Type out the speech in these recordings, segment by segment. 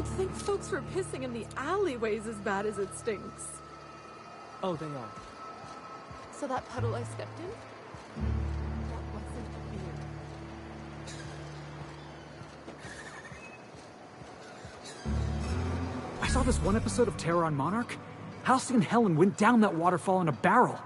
You'd think folks were pissing in the alleyways as bad as it stinks. Oh, they are. So that puddle I stepped in? That wasn't beer. I saw this one episode of Terror on Monarch. Halcyon and Helen went down that waterfall in a barrel.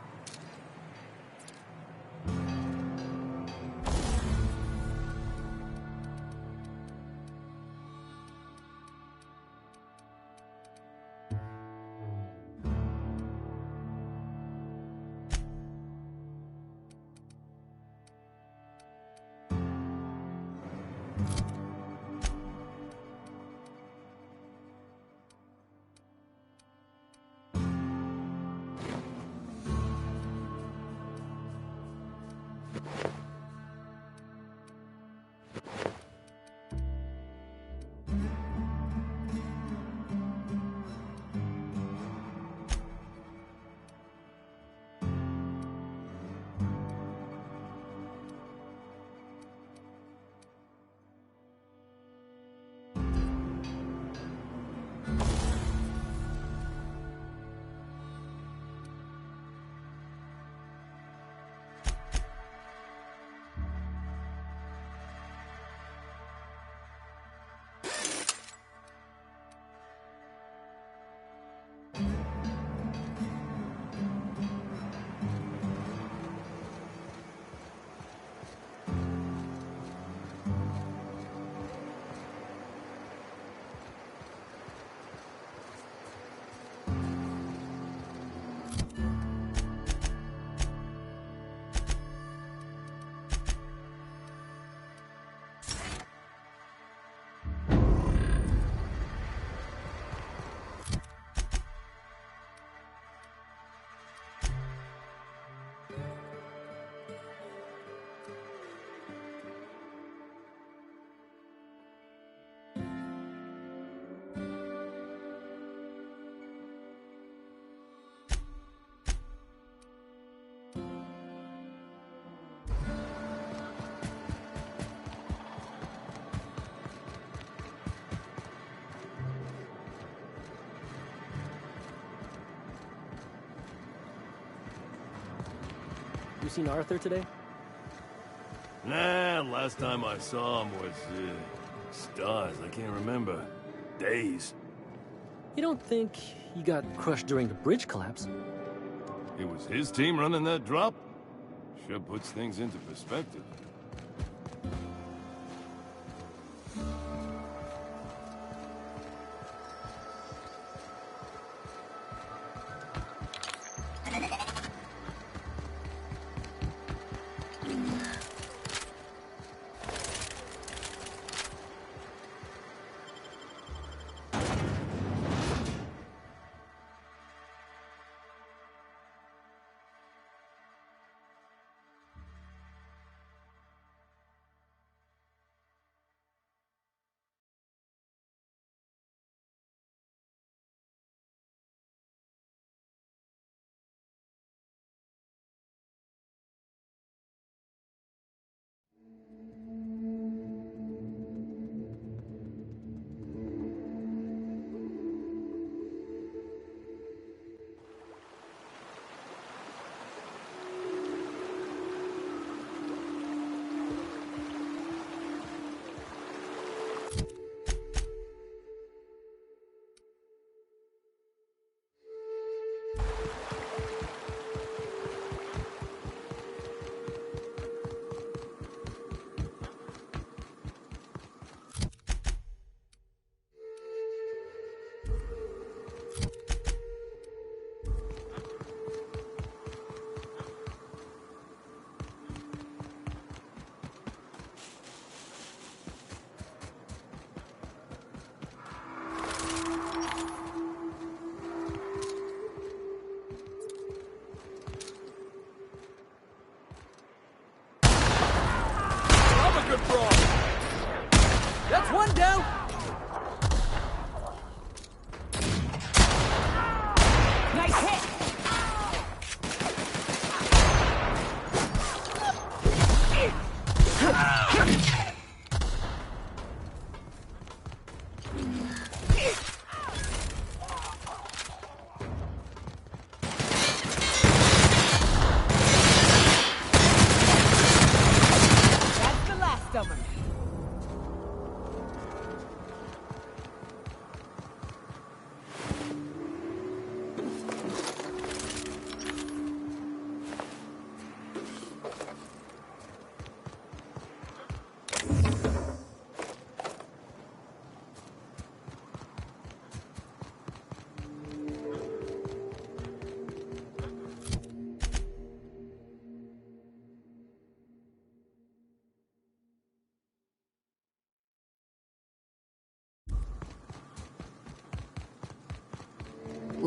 You seen Arthur today? Nah, last time I saw him was, stars. I can't remember. Days. You don't think he got crushed during the bridge collapse? It was his team running that drop? Sure puts things into perspective. That's one down! Nice hit!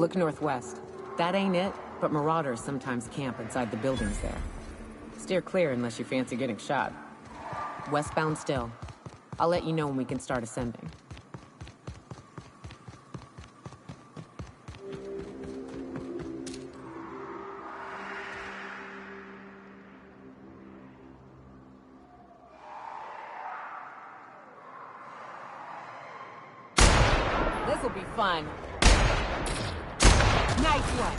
Look northwest. That ain't it, but marauders sometimes camp inside the buildings there. Steer clear unless you fancy getting shot. Westbound still. I'll let you know when we can start ascending. This'll be fun. Nice one.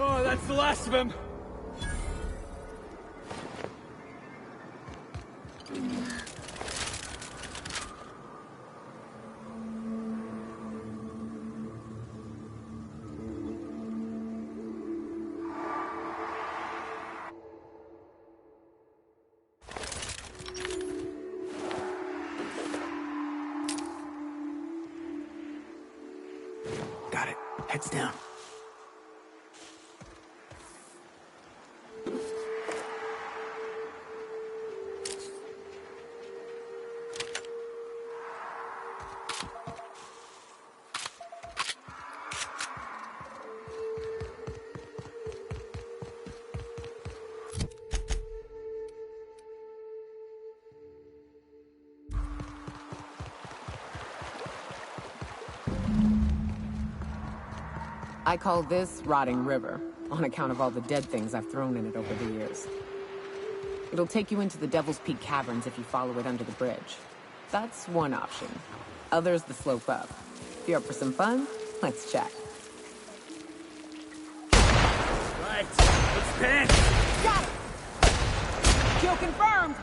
Oh, that's the last of him. Got it. Heads down. I call this Rotting River, on account of all the dead things I've thrown in it over the years. It'll take you into the Devil's Peak Caverns if you follow it under the bridge. That's one option. Other's the slope up. If you're up for some fun, let's chat. Right, let's pan. Got it! Kill confirmed!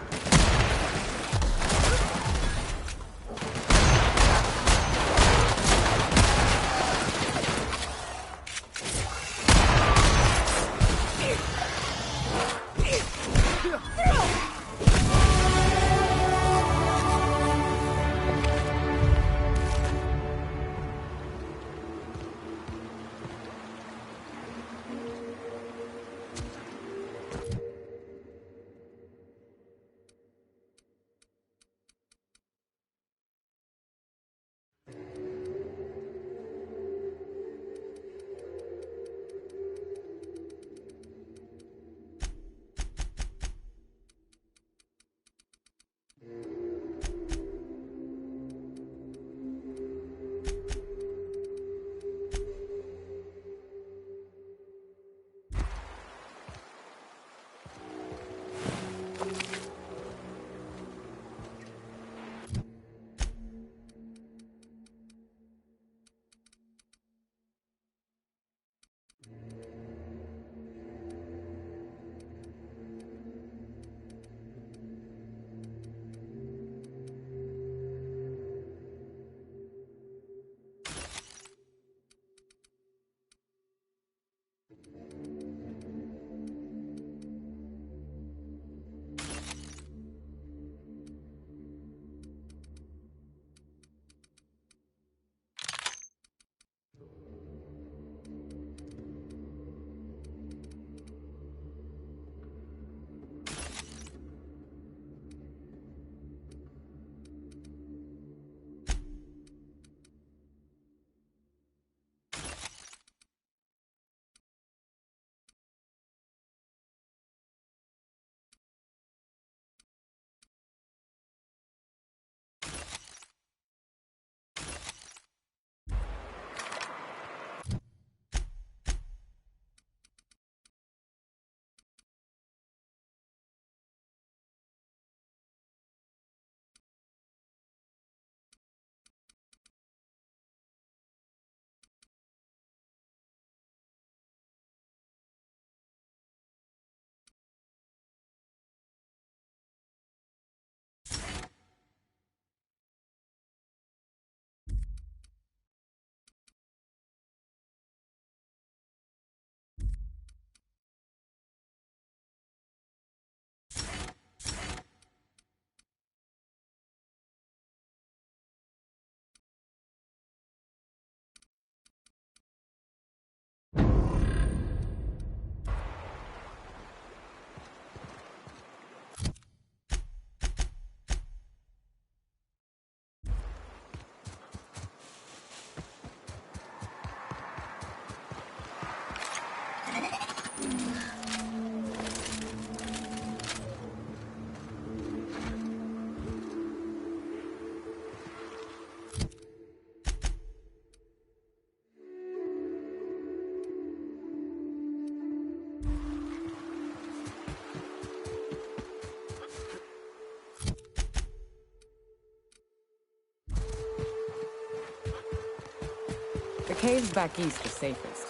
caves back east are safest.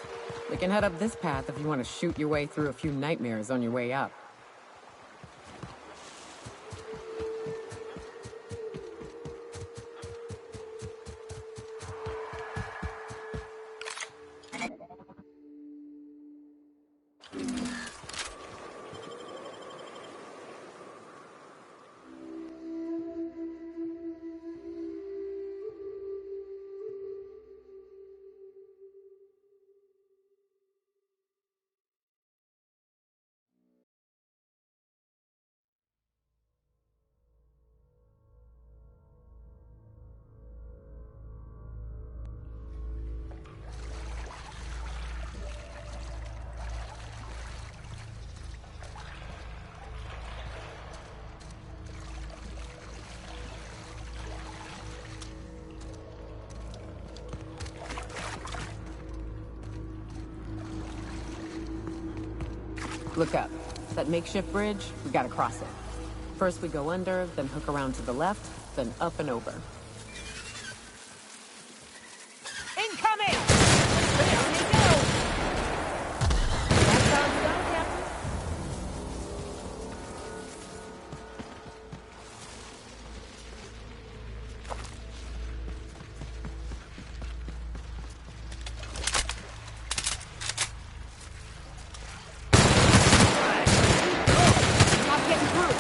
We can head up this path if you want to shoot your way through a few nightmares on your way up. Look up. That makeshift bridge, we gotta cross it. First we go under, then hook around to the left, then up and over. Incoming! There we go! That sounds done, Captain. Not getting through.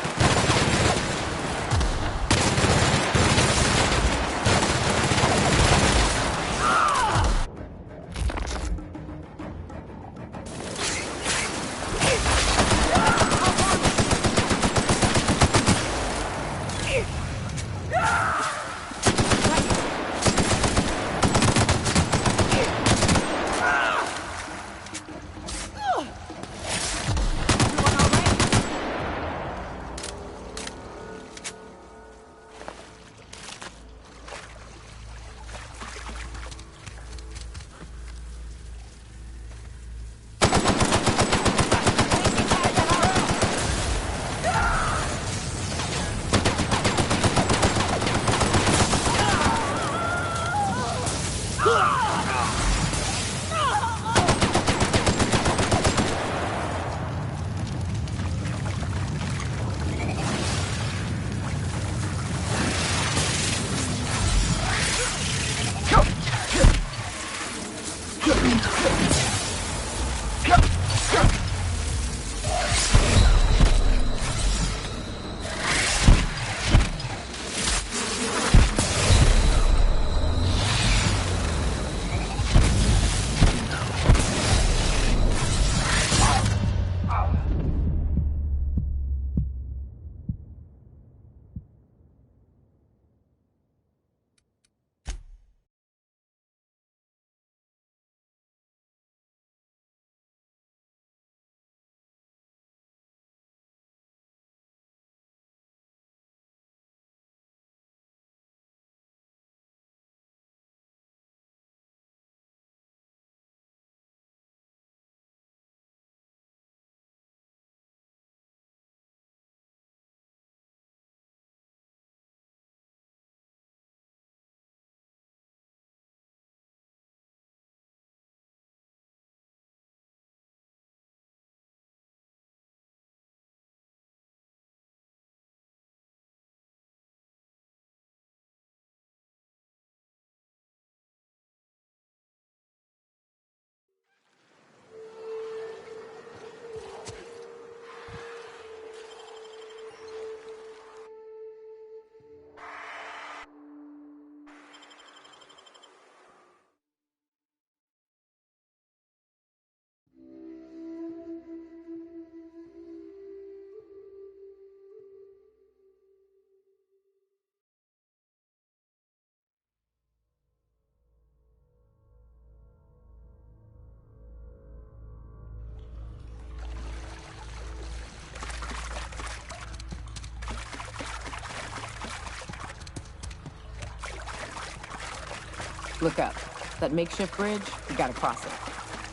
Look up. That makeshift bridge, we gotta cross it.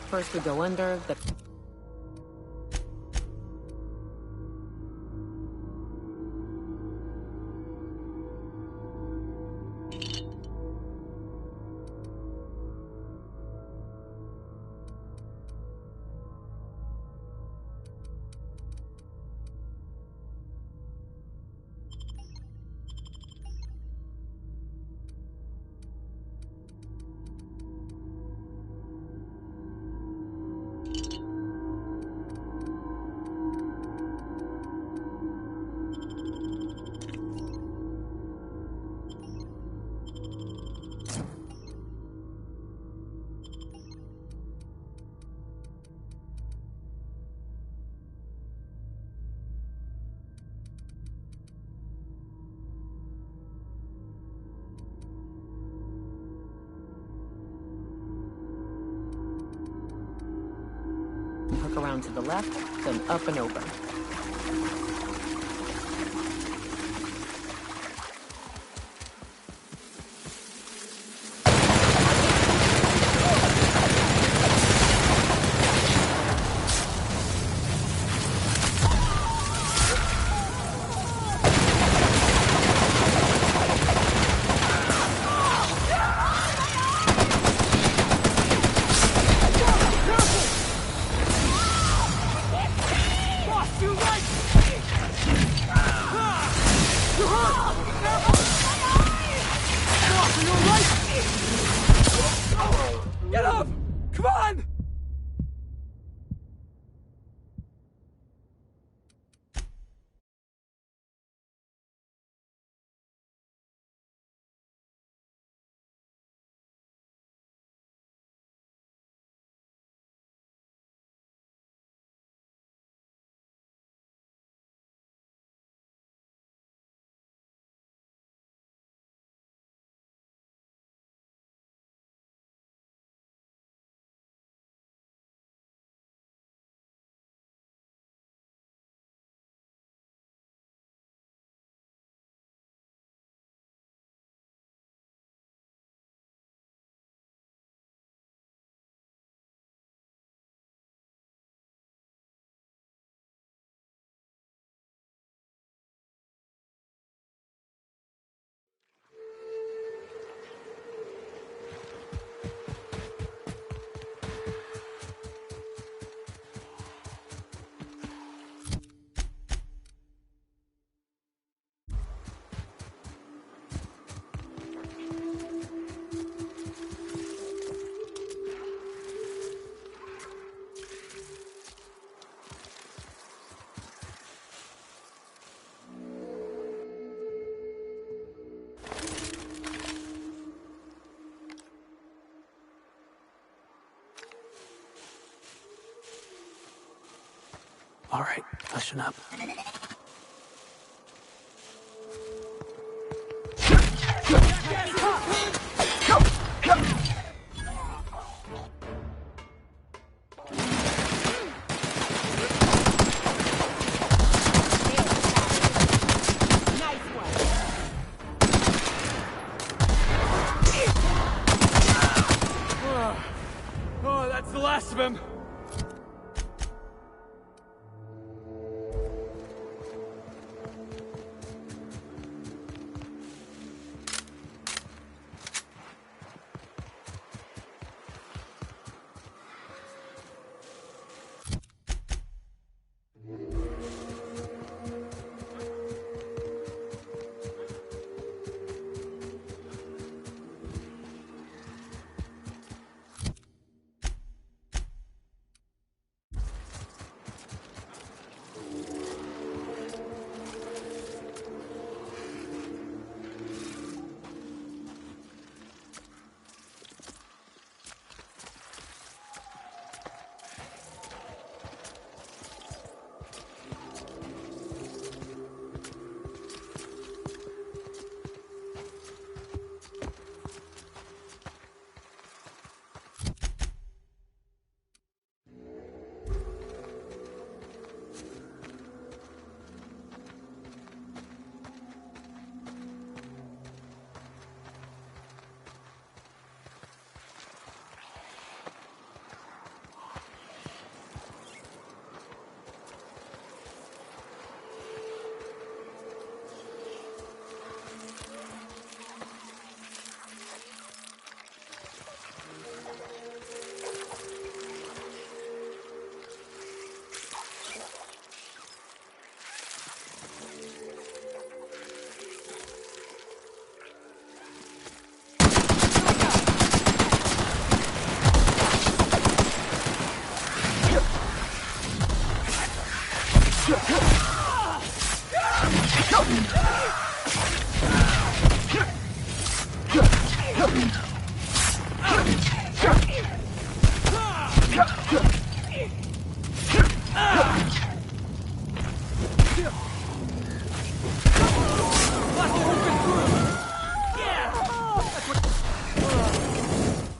First we go under, then... back around to the left, then up and over. Get up! Come on! All right, listen up. Oh, that's the last of him.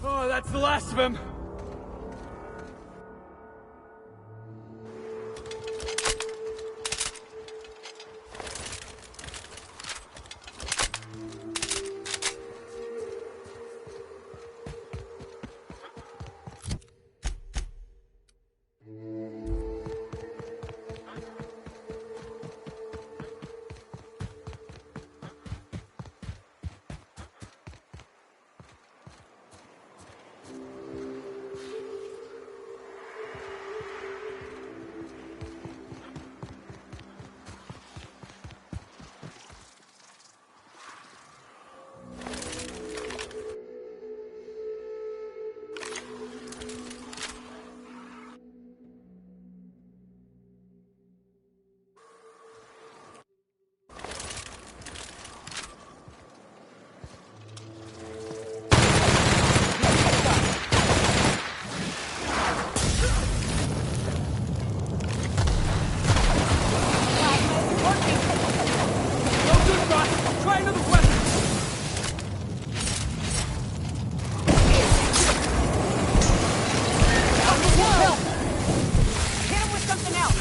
Oh, that's the last of him. Try another weapon! Help! Hit him with something else!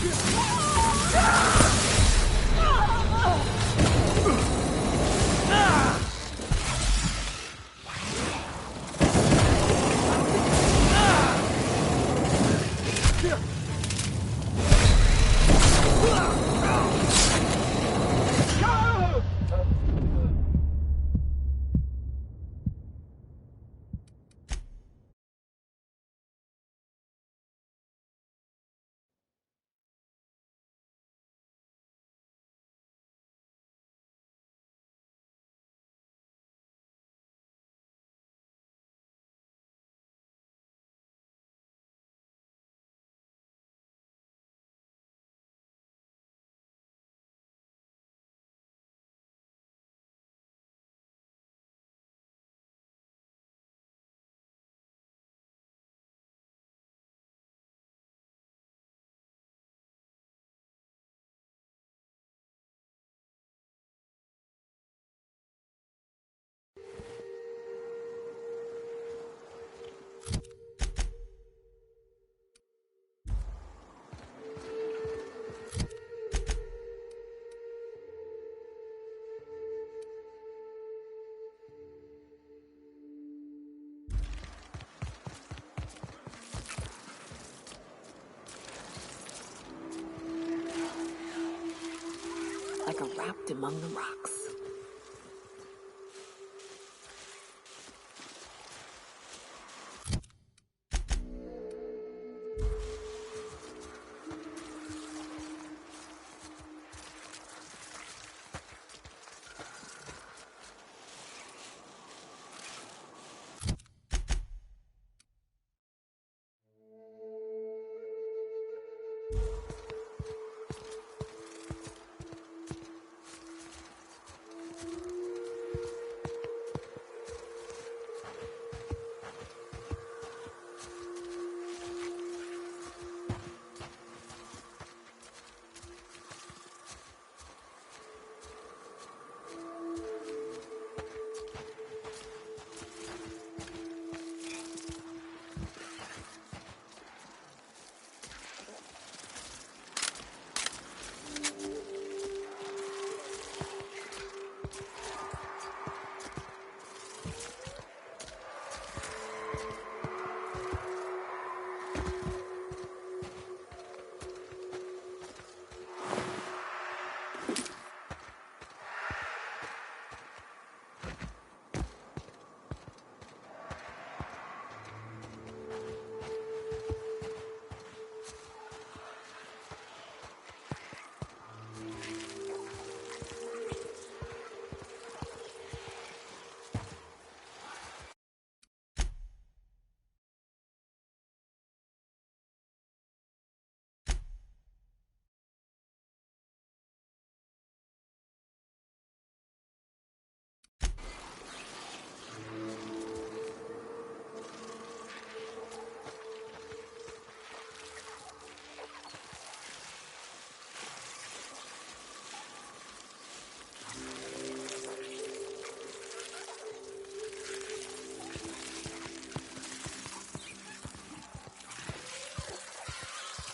Like a wrapped among the rocks.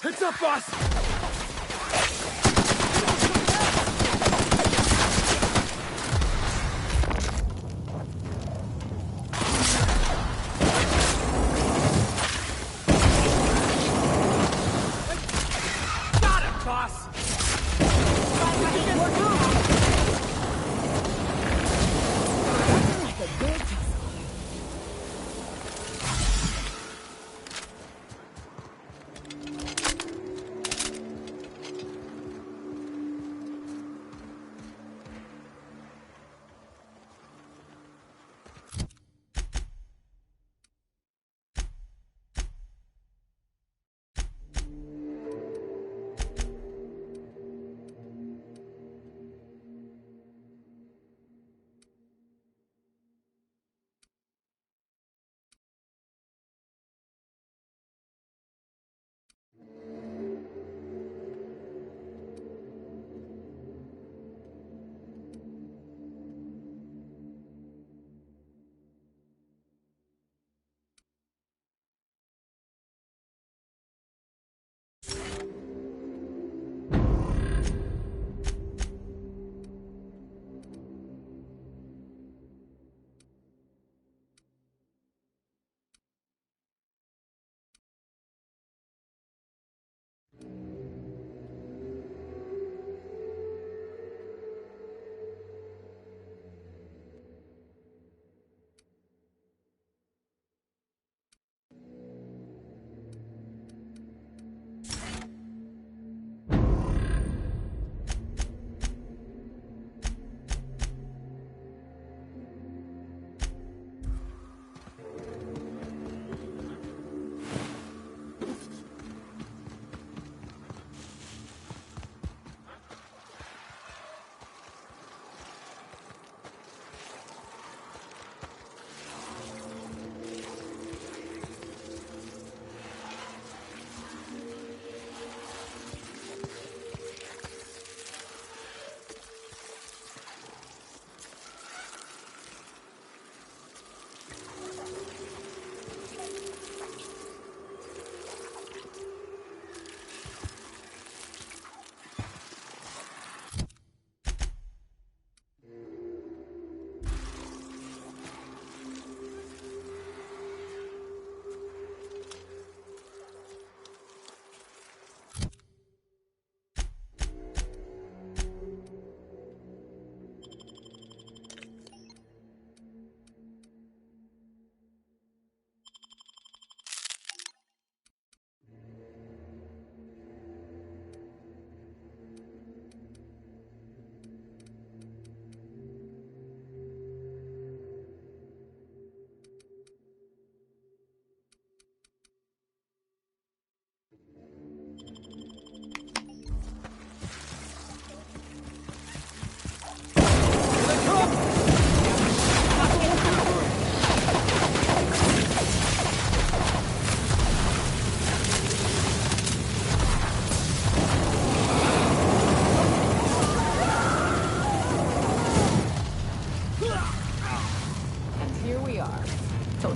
Heads up, boss! Got him, boss!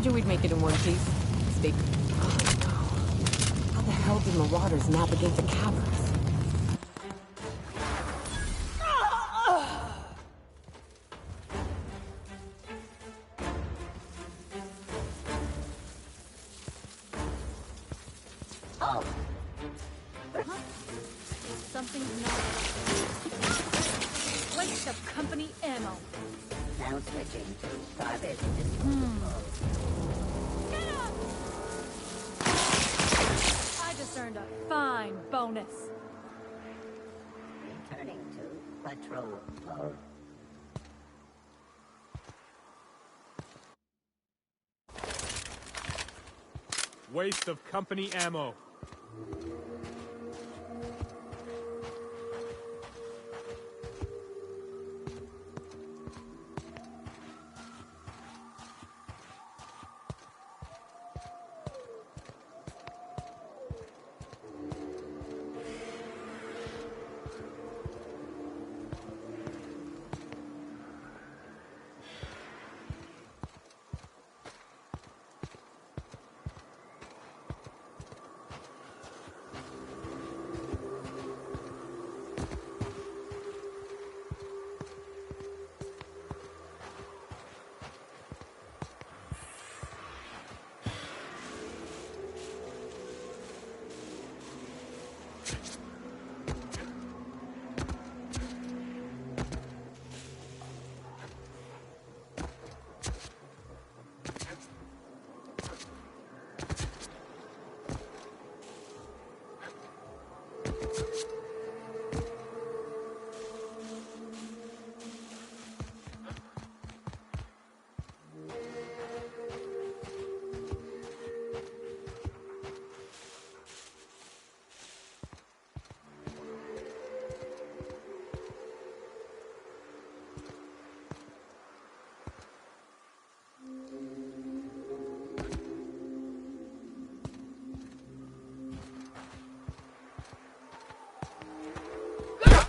Told you we'd make it in one piece. Stay. How the hell did Marauders navigate the caverns? Something's not. Waste of company ammo. Now switching to private. I just earned a fine bonus. Returning to patrol mode. Waste of company ammo.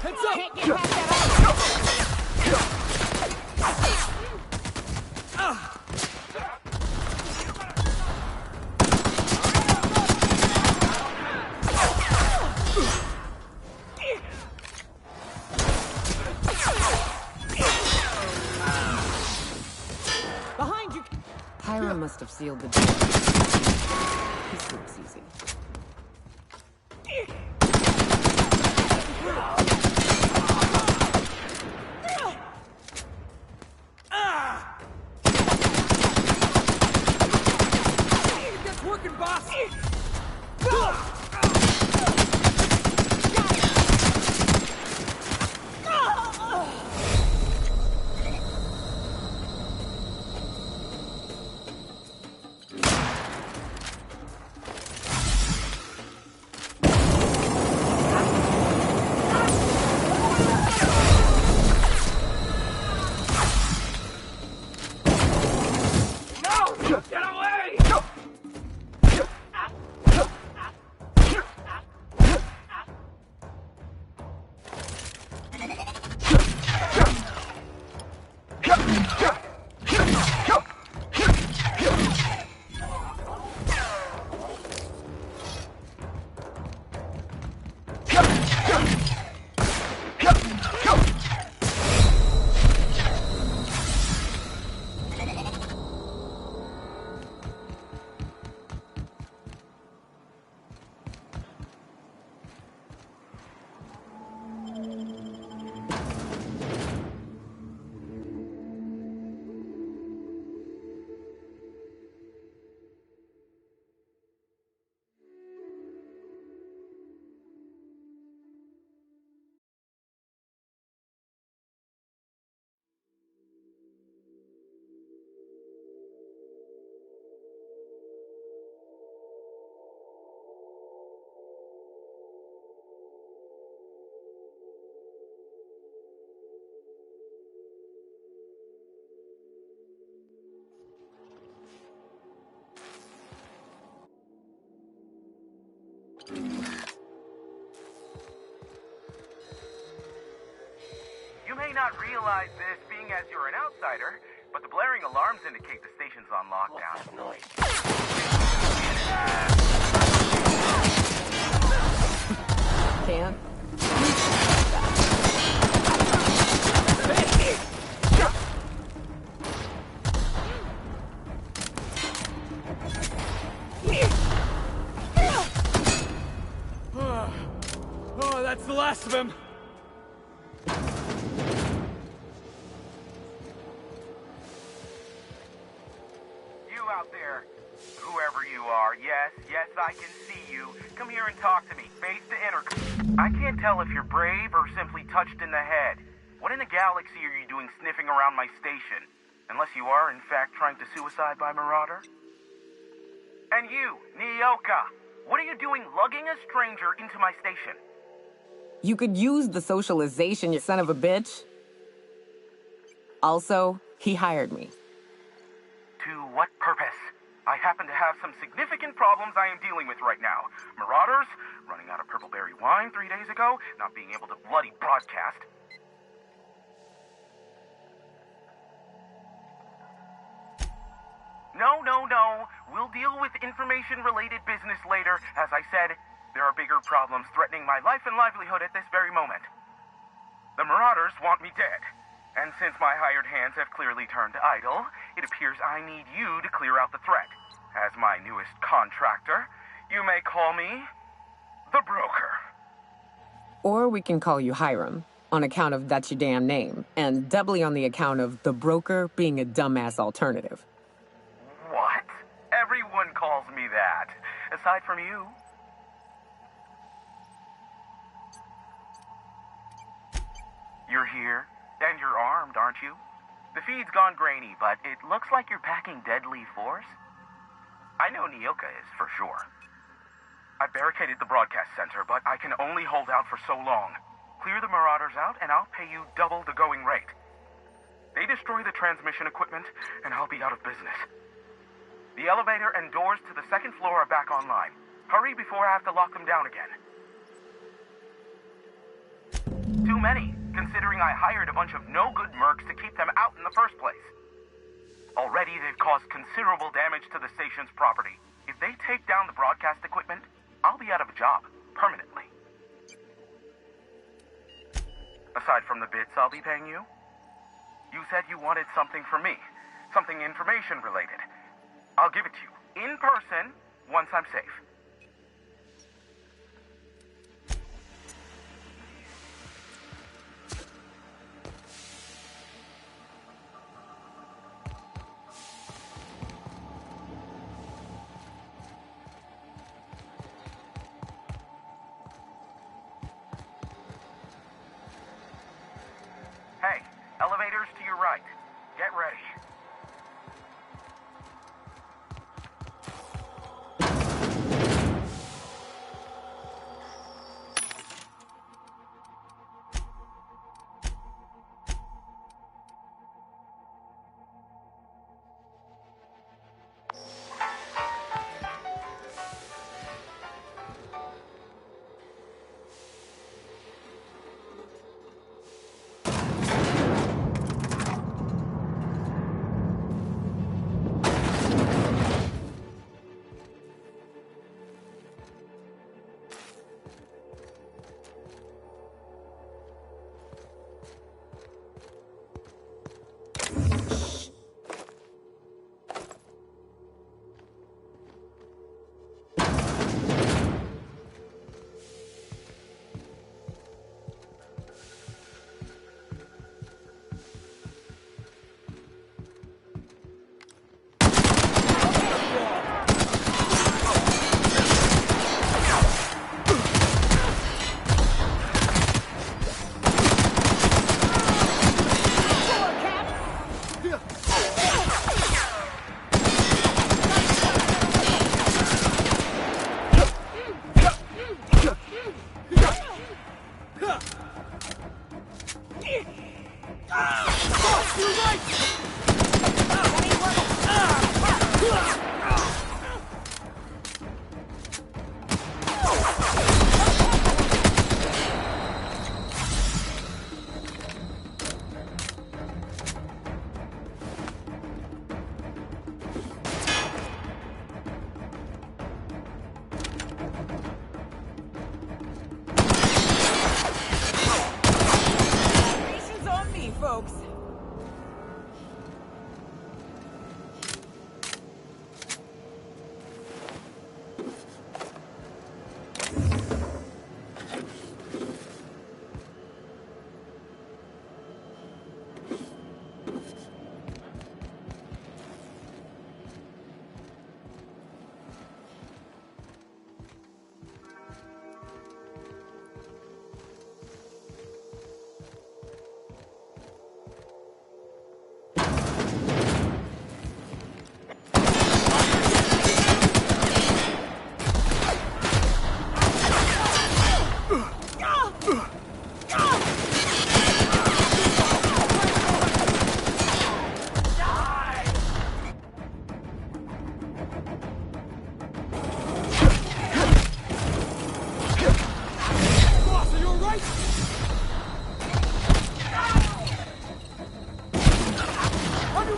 Heads up! Can't get past that Behind you! Hiram must have sealed the door. He sleeps easy. That's working, boss! You may not realize this, being as you're an outsider, but the blaring alarms indicate the station's on lockdown. What's that noise? Can't. Oh, that's the last of him. You out there, whoever you are, yes, I can see you. Come here and talk to me, face to intercom. I can't tell if you're brave or simply touched in the head. What in the galaxy are you doing sniffing around my station? Unless you are, in fact, trying to suicide by Marauder? And you, Nyoka, what are you doing lugging a stranger into my station? You could use the socialization, you son of a bitch. Also, he hired me. To what purpose? I happen to have some significant problems I am dealing with right now. Marauders, running out of purple berry wine 3 days ago, not being able to bloody broadcast. No. We'll deal with information-related business later. As I said, there are bigger problems threatening my life and livelihood at this very moment. The Marauders want me dead. And since my hired hands have clearly turned idle, it appears I need you to clear out the threat. As my newest contractor, you may call me the Broker. Or we can call you Hiram, on account of that's your damn name, and doubly on the account of the Broker being a dumbass alternative. What? Everyone calls me that, aside from you. You're here, and you're armed, aren't you? The feed's gone grainy, but it looks like you're packing deadly force. I know Nyoka is, for sure. I barricaded the broadcast center, but I can only hold out for so long. Clear the Marauders out, and I'll pay you double the going rate. They destroy the transmission equipment, and I'll be out of business. The elevator and doors to the second floor are back online. Hurry before I have to lock them down again. Too many, considering I hired a bunch of no-good mercs to keep them out in the first place. Already, they've caused considerable damage to the station's property. If they take down the broadcast equipment, I'll be out of a job, permanently. Aside from the bits I'll be paying you, you said you wanted something from me, something information-related. I'll give it to you, in person, once I'm safe. Hey, elevators to your right. Get ready.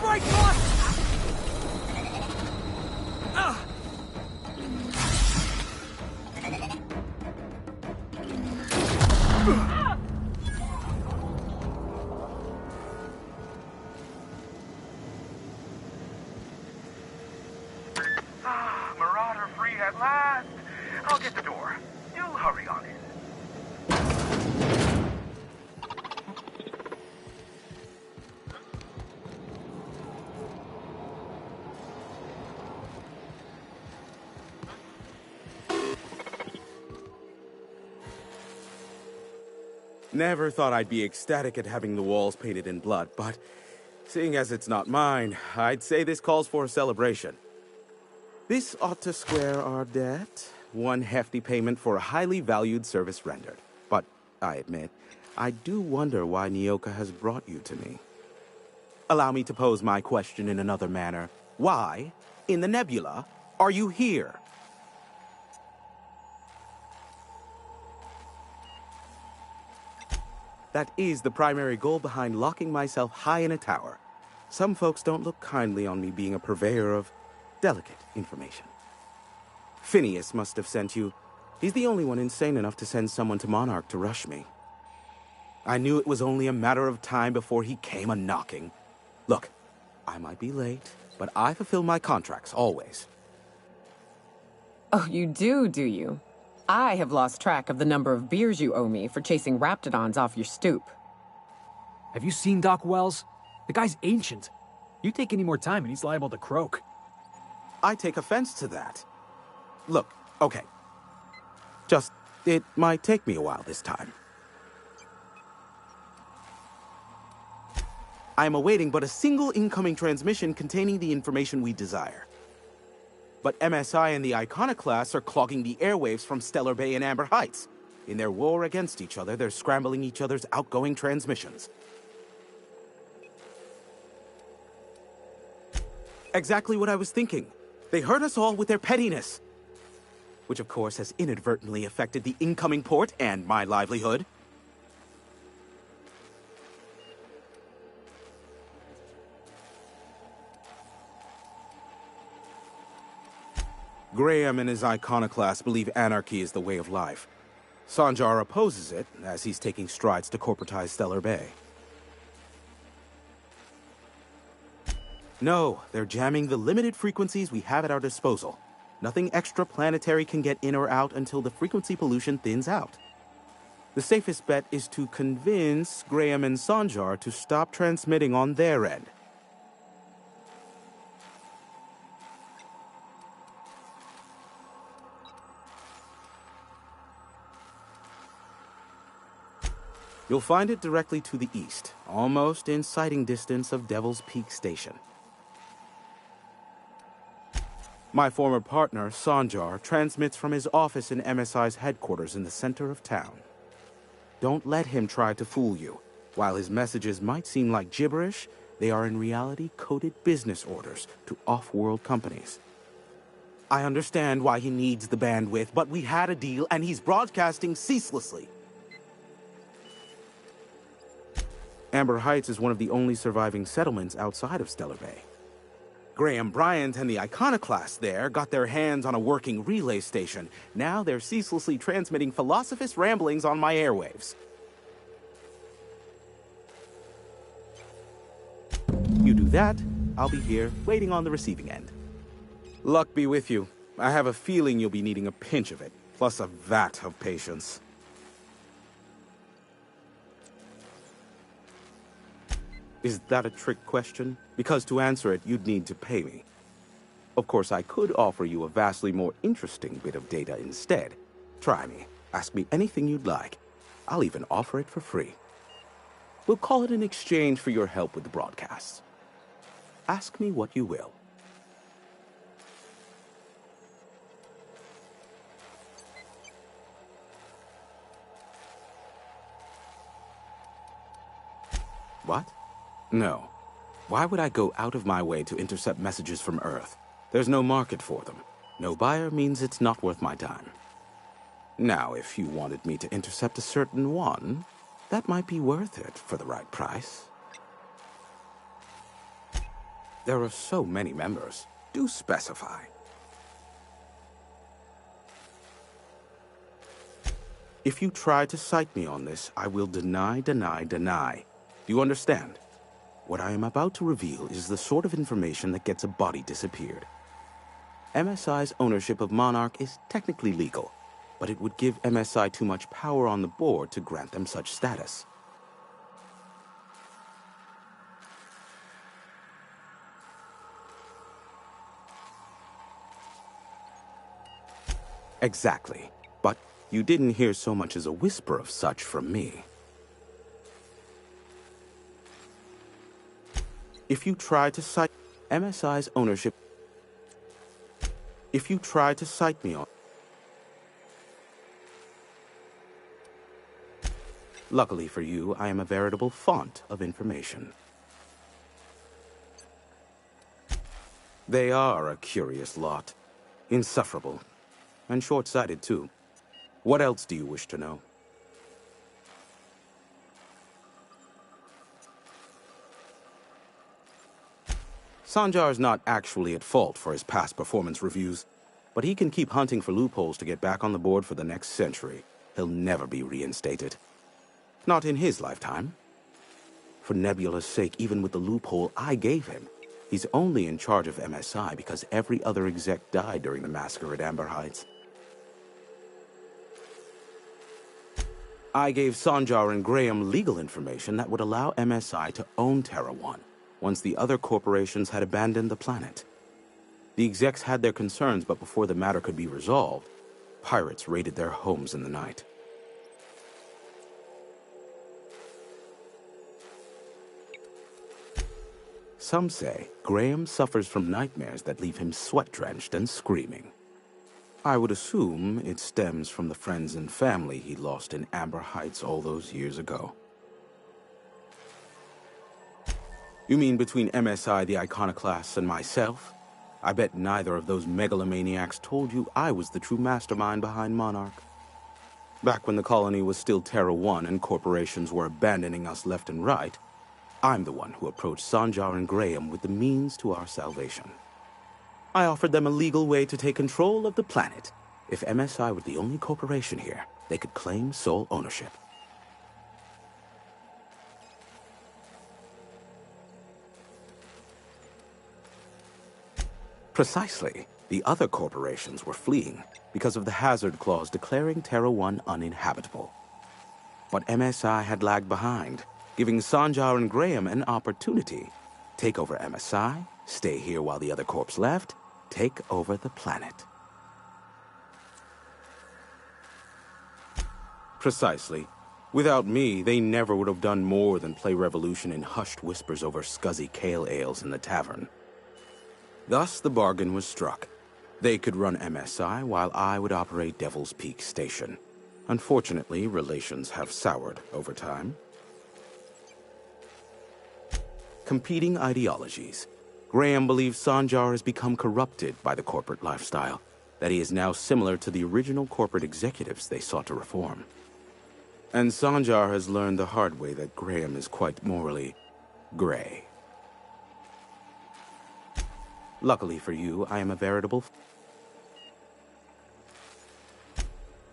right, boss! Marauder free at last. I'll get the door. Do hurry on in. Never thought I'd be ecstatic at having the walls painted in blood, but seeing as it's not mine, I'd say this calls for a celebration. This ought to square our debt. One hefty payment for a highly valued service rendered. But I admit, I do wonder why Nyoka has brought you to me. Allow me to pose my question in another manner. Why, in the nebula, are you here? That is the primary goal behind locking myself high in a tower. Some folks don't look kindly on me being a purveyor of delicate information. Phineas must have sent you. He's the only one insane enough to send someone to Monarch to rush me. I knew it was only a matter of time before he came a-knocking. Look, I might be late, but I fulfill my contracts, always. Oh, you do you? I have lost track of the number of beers you owe me for chasing Raptidons off your stoop. Have you seen Doc Wells? The guy's ancient. You take any more time and he's liable to croak. I take offense to that. Look, okay. It might take me a while this time. I am awaiting but a single incoming transmission containing the information we desire. But MSI and the Iconoclasts are clogging the airwaves from Stellar Bay and Amber Heights. In their war against each other, they're scrambling each other's outgoing transmissions. Exactly what I was thinking. They hurt us all with their pettiness. Which, of course, has inadvertently affected the incoming port and my livelihood. Graham and his Iconoclasts believe anarchy is the way of life. Sanjar opposes it, as he's taking strides to corporatize Stellar Bay. No, they're jamming the limited frequencies we have at our disposal. Nothing extraplanetary can get in or out until the frequency pollution thins out. The safest bet is to convince Graham and Sanjar to stop transmitting on their end. You'll find it directly to the east, almost in sighting distance of Devil's Peak Station. My former partner, Sanjar, transmits from his office in MSI's headquarters in the center of town. Don't let him try to fool you. While his messages might seem like gibberish, they are in reality coded business orders to off-world companies. I understand why he needs the bandwidth, but we had a deal and he's broadcasting ceaselessly. Amber Heights is one of the only surviving settlements outside of Stellar Bay. Graham Bryant and the Iconoclasts there got their hands on a working relay station. Now they're ceaselessly transmitting Philosophist ramblings on my airwaves. You do that, I'll be here, waiting on the receiving end. Luck be with you. I have a feeling you'll be needing a pinch of it, plus a vat of patience. Is that a trick question? Because to answer it, you'd need to pay me. Of course, I could offer you a vastly more interesting bit of data instead. Try me. Ask me anything you'd like. I'll even offer it for free. We'll call it an exchange for your help with the broadcasts. Ask me what you will. What? No. Why would I go out of my way to intercept messages from Earth? There's no market for them. No buyer means it's not worth my time. Now, if you wanted me to intercept a certain one, that might be worth it for the right price. There are so many members. Do specify. If you try to cite me on this, I will deny. Do you understand? What I am about to reveal is the sort of information that gets a body disappeared. MSI's ownership of Monarch is technically legal, but it would give MSI too much power on the board to grant them such status. Exactly. But you didn't hear so much as a whisper of such from me. If you try to cite MSI's ownership, if you try to cite me on... Luckily for you, I am a veritable font of information. They are a curious lot. Insufferable. And short-sighted, too. What else do you wish to know? Sanjar is not actually at fault for his past performance reviews, but he can keep hunting for loopholes to get back on the board for the next century. He'll never be reinstated. Not in his lifetime. For Nebula's sake, even with the loophole I gave him, he's only in charge of MSI because every other exec died during the massacre at Amber Heights. I gave Sanjar and Graham legal information that would allow MSI to own Terra One once the other corporations had abandoned the planet. The execs had their concerns, but before the matter could be resolved, pirates raided their homes in the night. Some say Graham suffers from nightmares that leave him sweat-drenched and screaming. I would assume it stems from the friends and family he lost in Amber Heights all those years ago. You mean between MSI the Iconoclasts and myself? I bet neither of those megalomaniacs told you I was the true mastermind behind Monarch. Back when the colony was still Terra One and corporations were abandoning us left and right, I'm the one who approached Sanjar and Graham with the means to our salvation. I offered them a legal way to take control of the planet. If MSI were the only corporation here, they could claim sole ownership. Precisely. The other corporations were fleeing because of the hazard clause declaring Terra One uninhabitable. But MSI had lagged behind, giving Sanjar and Graham an opportunity. Take over MSI, stay here while the other corps left, take over the planet. Precisely. Without me, they never would have done more than play Revolution in hushed whispers over scuzzy kale ales in the tavern. Thus, the bargain was struck. They could run MSI while I would operate Devil's Peak Station. Unfortunately, relations have soured over time. Competing ideologies. Graham believes Sanjar has become corrupted by the corporate lifestyle, that he is now similar to the original corporate executives they sought to reform. And Sanjar has learned the hard way that Graham is quite morally gray. Luckily for you, I am a veritable...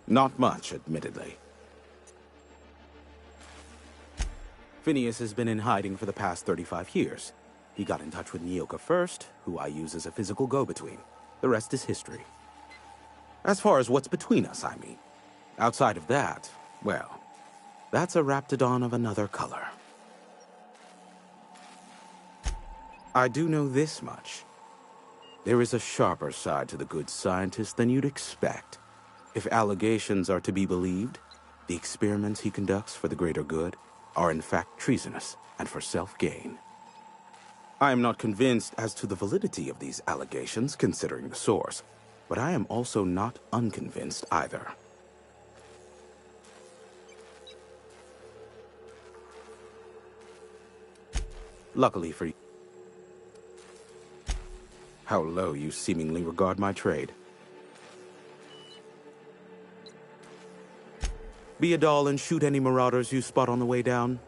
Not much, admittedly. Phineas has been in hiding for the past 35 years. He got in touch with Nyoka first, who I use as a physical go-between. The rest is history. As far as what's between us, I mean. Outside of that, well, that's a Raptidon of another color. I do know this much. There is a sharper side to the good scientist than you'd expect. If allegations are to be believed, the experiments he conducts for the greater good are in fact treasonous and for self-gain. I am not convinced as to the validity of these allegations, considering the source, but I am also not unconvinced either. Luckily for you, how low you seemingly regard my trade. Be a doll and shoot any marauders you spot on the way down.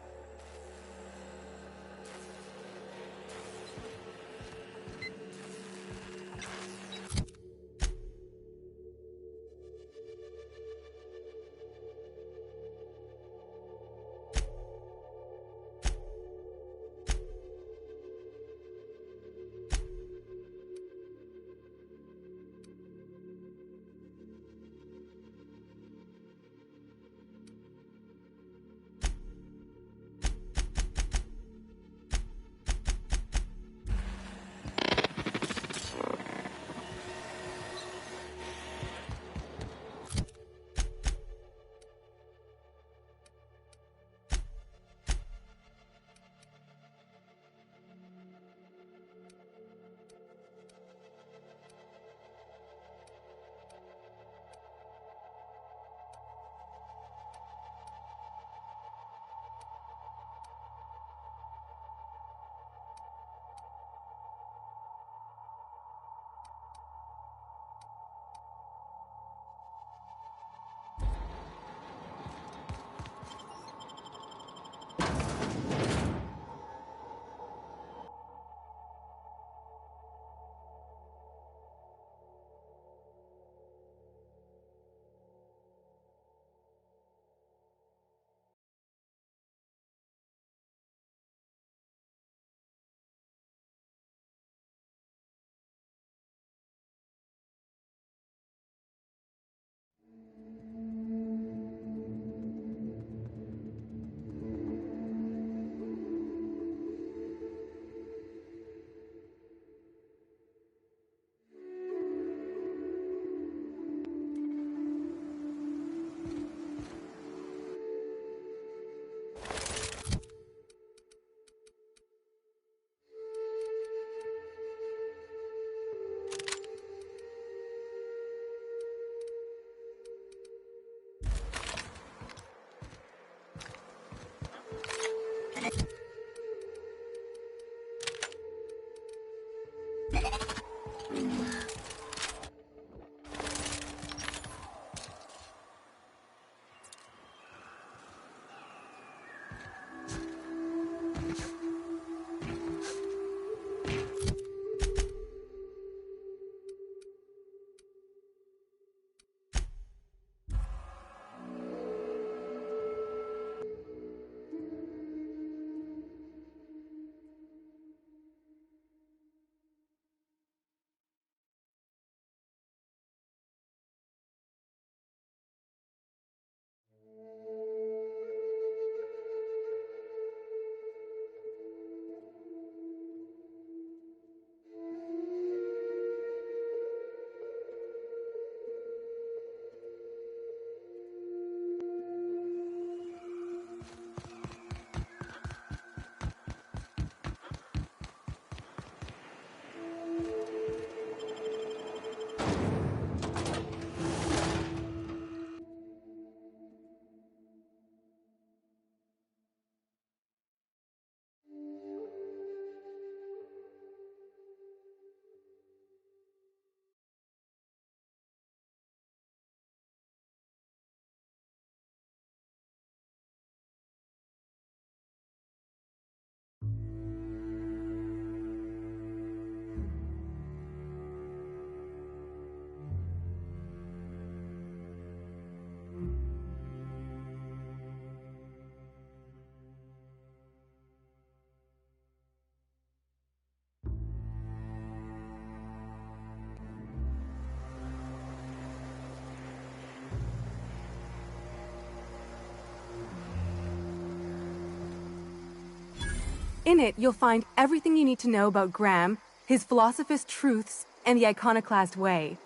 In it, you'll find everything you need to know about Graham, his philosophist truths, and the iconoclast way.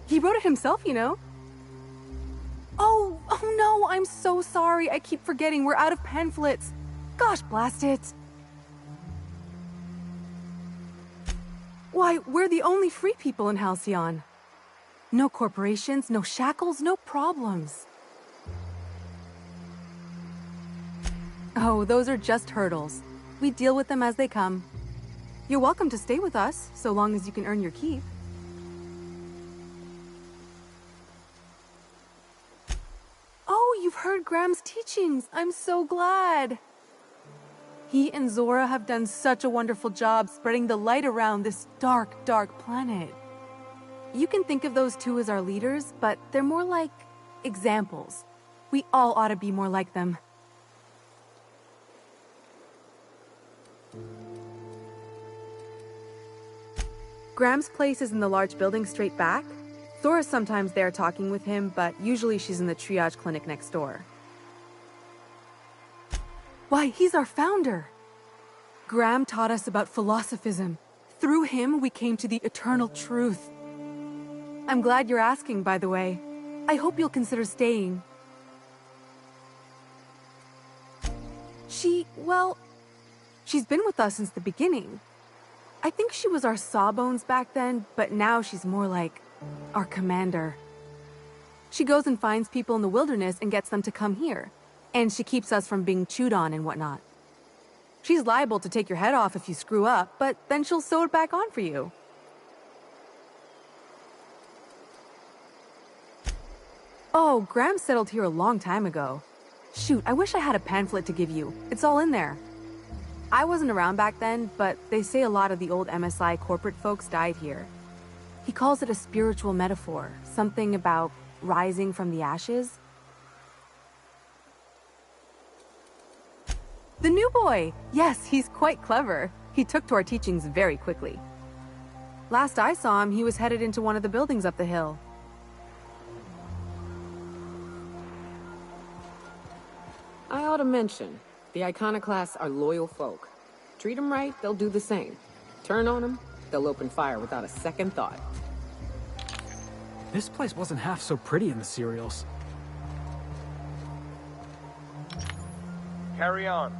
He wrote it himself, you know. Oh no, I'm so sorry. I keep forgetting we're out of pamphlets. Gosh, blast it. Why, we're the only free people in Halcyon. No corporations, no shackles, no problems. Oh, those are just hurdles. We deal with them as they come. You're welcome to stay with us, so long as you can earn your keep. Oh, you've heard Graham's teachings. I'm so glad. He and Zora have done such a wonderful job spreading the light around this dark, dark planet. You can think of those two as our leaders, but they're more like examples. We all ought to be more like them. Graham's place is in the large building straight back. Zora's sometimes there talking with him, but usually she's in the triage clinic next door. Why, he's our founder! Graham taught us about philosophism. Through him, we came to the eternal truth. I'm glad you're asking, by the way. I hope you'll consider staying. She's been with us since the beginning. I think she was our sawbones back then, but now she's more like our commander. She goes and finds people in the wilderness and gets them to come here. And she keeps us from being chewed on and whatnot. She's liable to take your head off if you screw up, but then she'll sew it back on for you. Oh, Graham settled here a long time ago. Shoot, I wish I had a pamphlet to give you. It's all in there. I wasn't around back then, but they say a lot of the old MSI corporate folks died here. He calls it a spiritual metaphor, something about rising from the ashes. The new boy! Yes, he's quite clever. He took to our teachings very quickly. Last I saw him, he was headed into one of the buildings up the hill. I ought to mention, the Iconoclasts are loyal folk. Treat them right, they'll do the same. Turn on them, they'll open fire without a second thought. This place wasn't half so pretty in the serials. Carry on.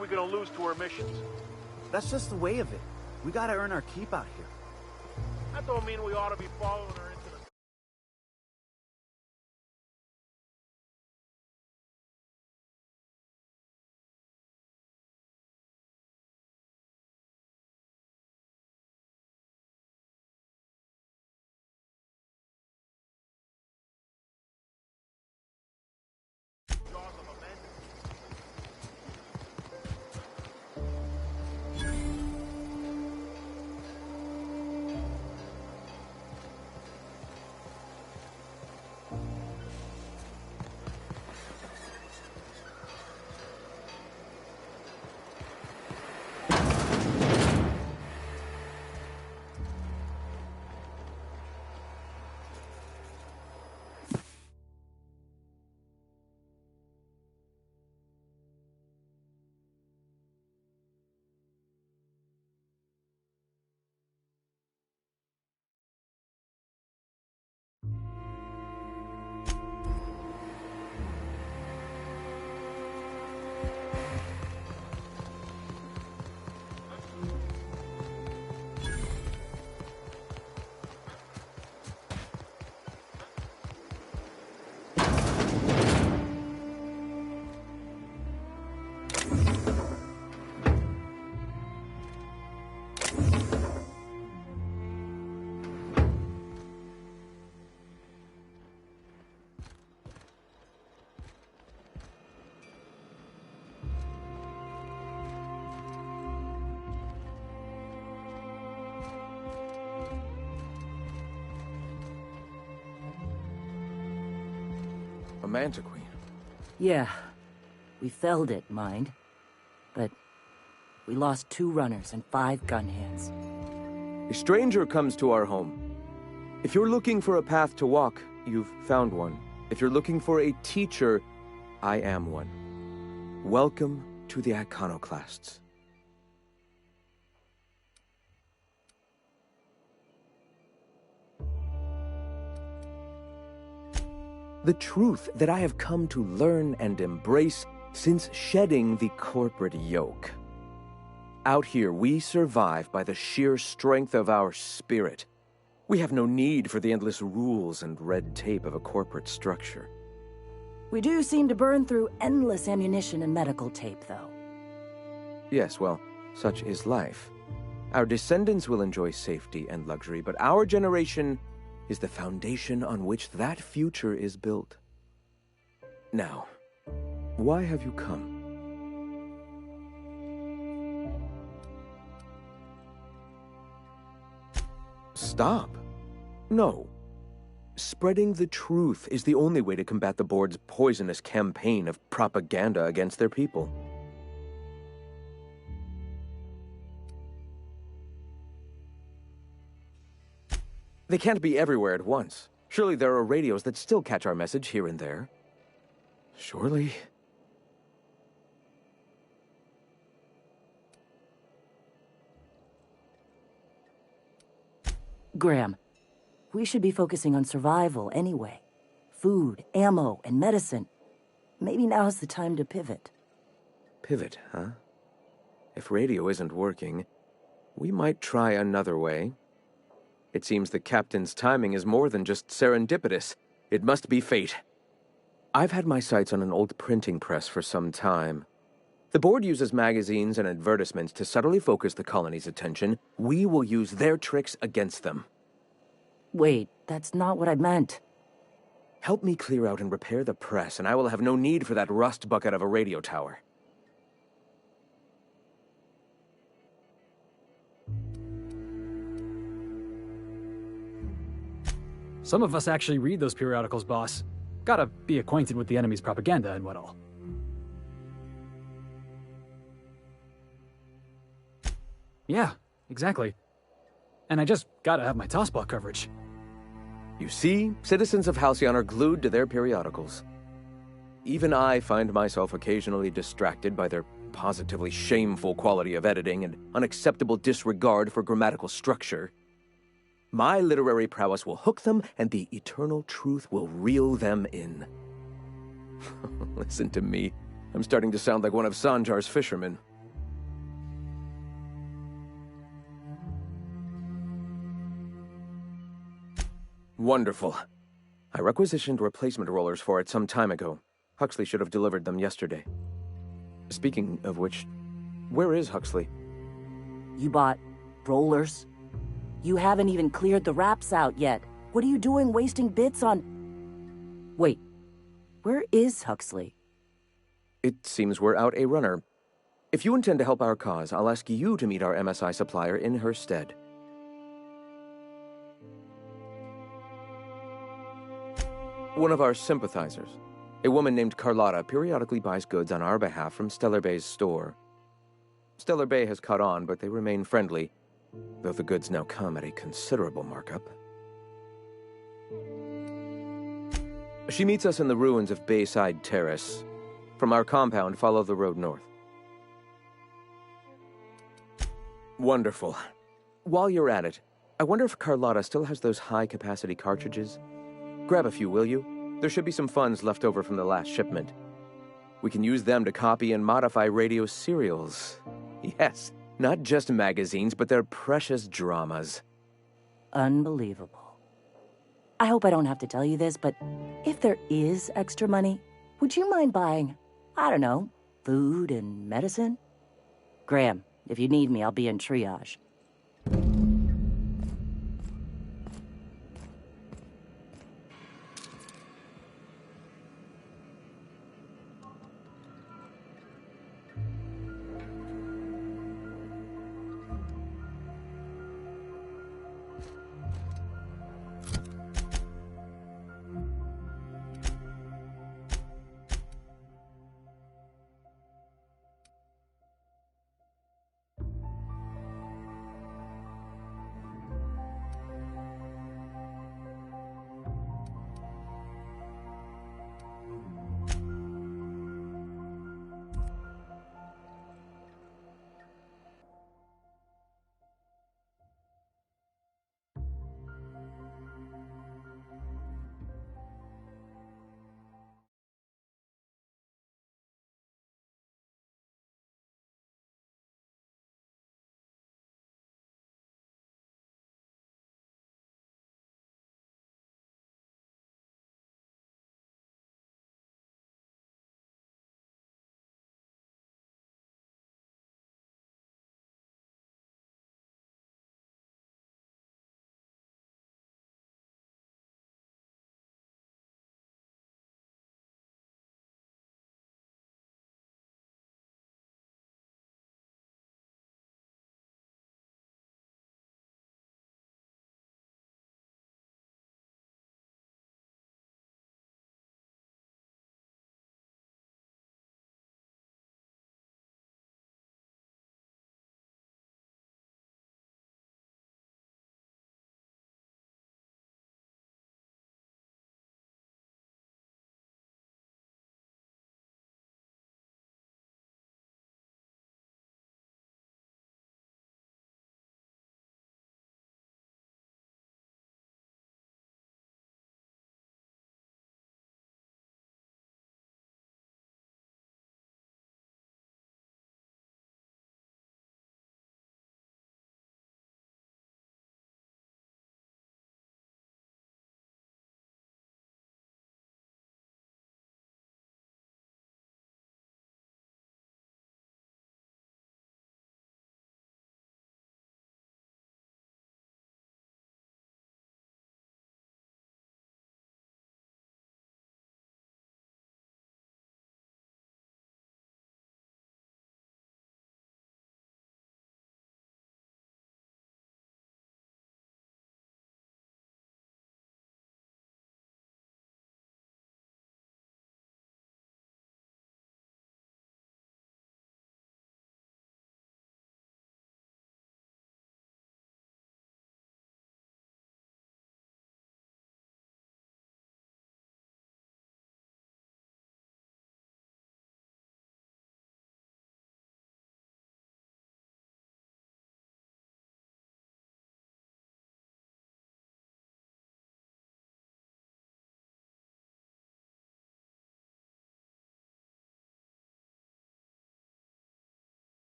We gonna lose to our missions? That's just the way of it. We gotta earn our keep out here. That don't mean we ought to be following her into the... A Mantiqueen? Yeah. We felled it, mind. But we lost 2 runners and 5 gun hands. A stranger comes to our home. If you're looking for a path to walk, you've found one. If you're looking for a teacher, I am one. Welcome to the Iconoclasts. The truth that I have come to learn and embrace since shedding the corporate yoke. Out here, we survive by the sheer strength of our spirit. We have no need for the endless rules and red tape of a corporate structure. We do seem to burn through endless ammunition and medical tape, though. Yes, well, such is life. Our descendants will enjoy safety and luxury, but our generation is the foundation on which that future is built. Now, why have you come? Stop. No. Spreading the truth is the only way to combat the board's poisonous campaign of propaganda against their people. They can't be everywhere at once. Surely there are radios that still catch our message here and there. Surely. Graham, we should be focusing on survival anyway. Food, ammo, and medicine. Maybe now's the time to pivot. Pivot, huh? If radio isn't working, we might try another way. It seems the captain's timing is more than just serendipitous. It must be fate. I've had my sights on an old printing press for some time. The board uses magazines and advertisements to subtly focus the colony's attention. We will use their tricks against them. Wait, that's not what I meant. Help me clear out and repair the press, and I will have no need for that rust bucket of a radio tower. Some of us actually read those periodicals, boss. Gotta be acquainted with the enemy's propaganda and what all. Yeah, exactly. And I just gotta have my tossball coverage. You see, citizens of Halcyon are glued to their periodicals. Even I find myself occasionally distracted by their positively shameful quality of editing and unacceptable disregard for grammatical structure. My literary prowess will hook them, and the eternal truth will reel them in. Listen to me. I'm starting to sound like one of Sanjar's fishermen. Wonderful. I requisitioned replacement rollers for it some time ago. Huxley should have delivered them yesterday. Speaking of which, where is Huxley? You bought rollers? You haven't even cleared the wraps out yet. What are you doing wasting bits on... Wait, where is Huxley? It seems we're out a runner. If you intend to help our cause, I'll ask you to meet our MSI supplier in her stead. One of our sympathizers, a woman named Carlotta, periodically buys goods on our behalf from Stellar Bay's store. Stellar Bay has caught on, but they remain friendly, though the goods now come at a considerable markup. She meets us in the ruins of Bayside Terrace. From our compound, follow the road north. Wonderful. While you're at it, I wonder if Carlotta still has those high-capacity cartridges? Grab a few, will you? There should be some funds left over from the last shipment. We can use them to copy and modify radio serials. Yes, not just magazines, but their precious dramas. Unbelievable. I hope I don't have to tell you this, but if there is extra money, would you mind buying, I don't know, food and medicine? Graham, if you need me, I'll be in triage.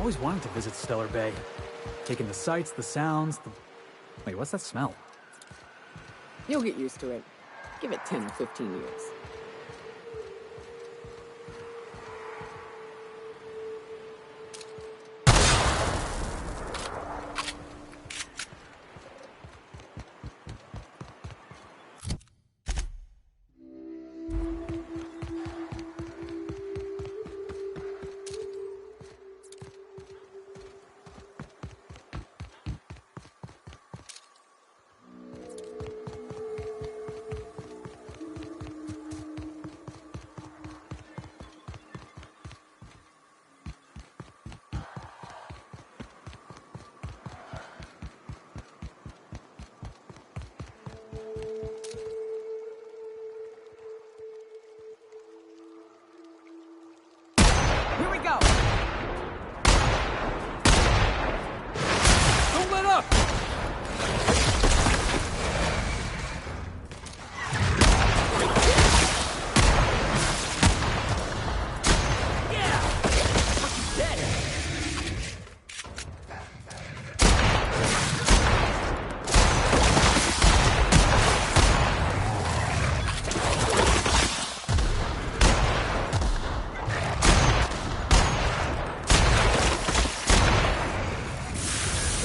always wanted to visit Stellar Bay. Taking the sights, the sounds, the... Wait, what's that smell? You'll get used to it. Give it 10 or 15 years. Here we go! Don't let up! Yeah! Fucking dead!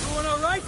Everyone all right?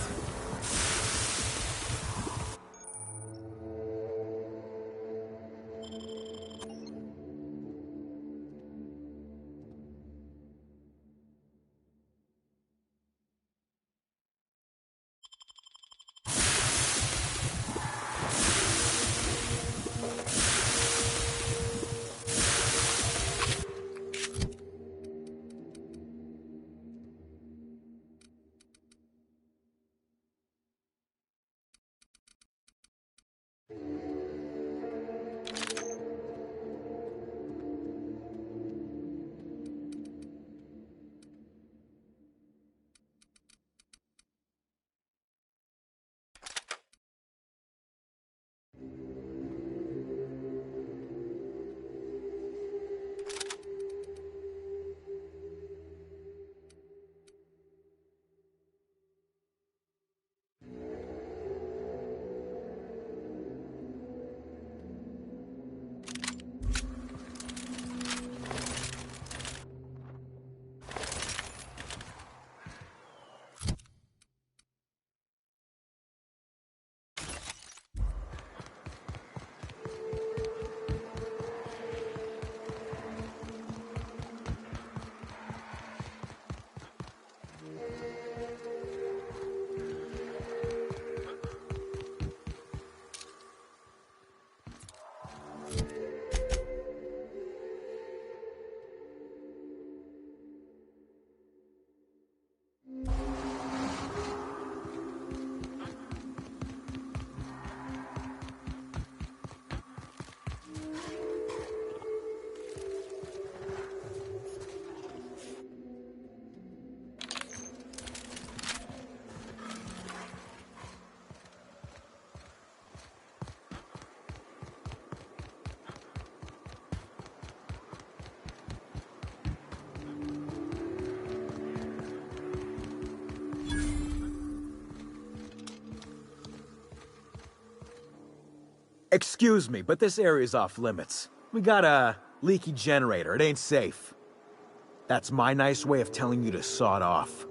Excuse me, but this area's off limits. We got a leaky generator. It ain't safe. That's my nice way of telling you to sod off.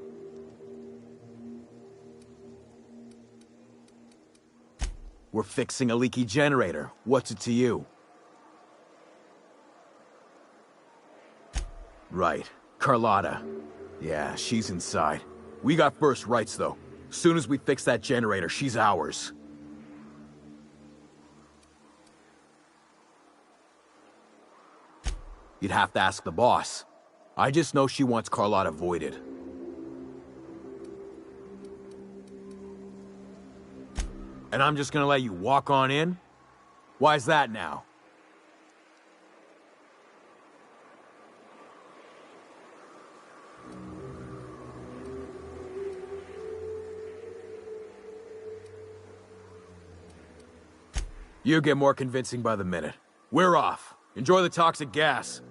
We're fixing a leaky generator. What's it to you? Right. Carlotta. Yeah, she's inside. We got first rights, though. Soon as we fix that generator, she's ours. You'd have to ask the boss. I just know she wants Carlotta voided. And I'm just gonna let you walk on in? Why's that now? You get more convincing by the minute. We're off. Enjoy the toxic gas.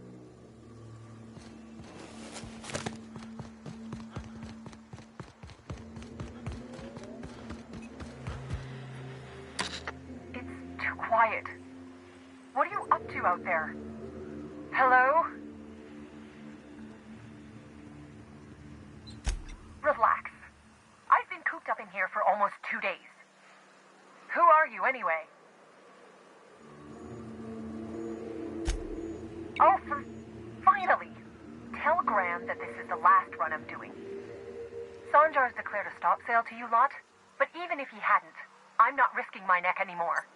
quiet. What are you up to out there? Hello? Relax. I've been cooped up in here for almost 2 days. Who are you, anyway? Oh, finally! Tell Graham that this is the last run I'm doing. Sanjar's declared a stop sale to you lot, but even if he hadn't, I'm not risking my neck anymore.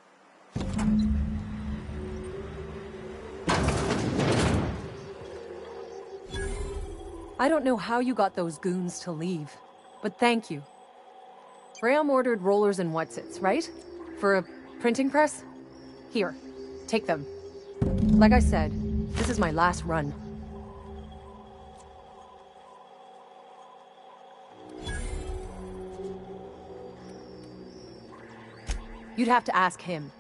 I don't know how you got those goons to leave, but thank you. Graham ordered rollers and whatsits, right? For a printing press? Here, take them. Like I said, this is my last run. You'd have to ask him.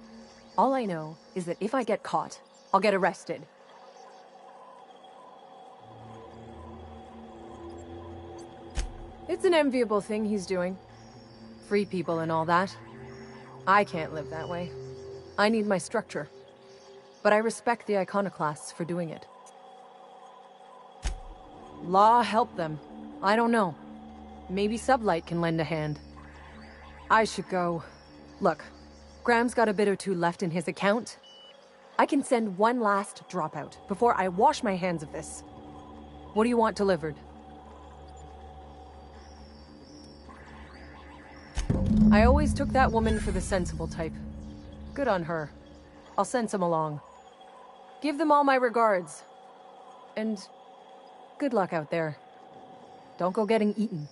All I know is that if I get caught, I'll get arrested. It's an enviable thing he's doing. Free people and all that. I can't live that way. I need my structure. But I respect the iconoclasts for doing it. Law help them. I don't know. Maybe Sublight can lend a hand. I should go. Look, Graham's got a bit or two left in his account. I can send one last dropout before I wash my hands of this. What do you want delivered? I always took that woman for the sensible type. Good on her. I'll send some along. Give them all my regards. And good luck out there. Don't go getting eaten.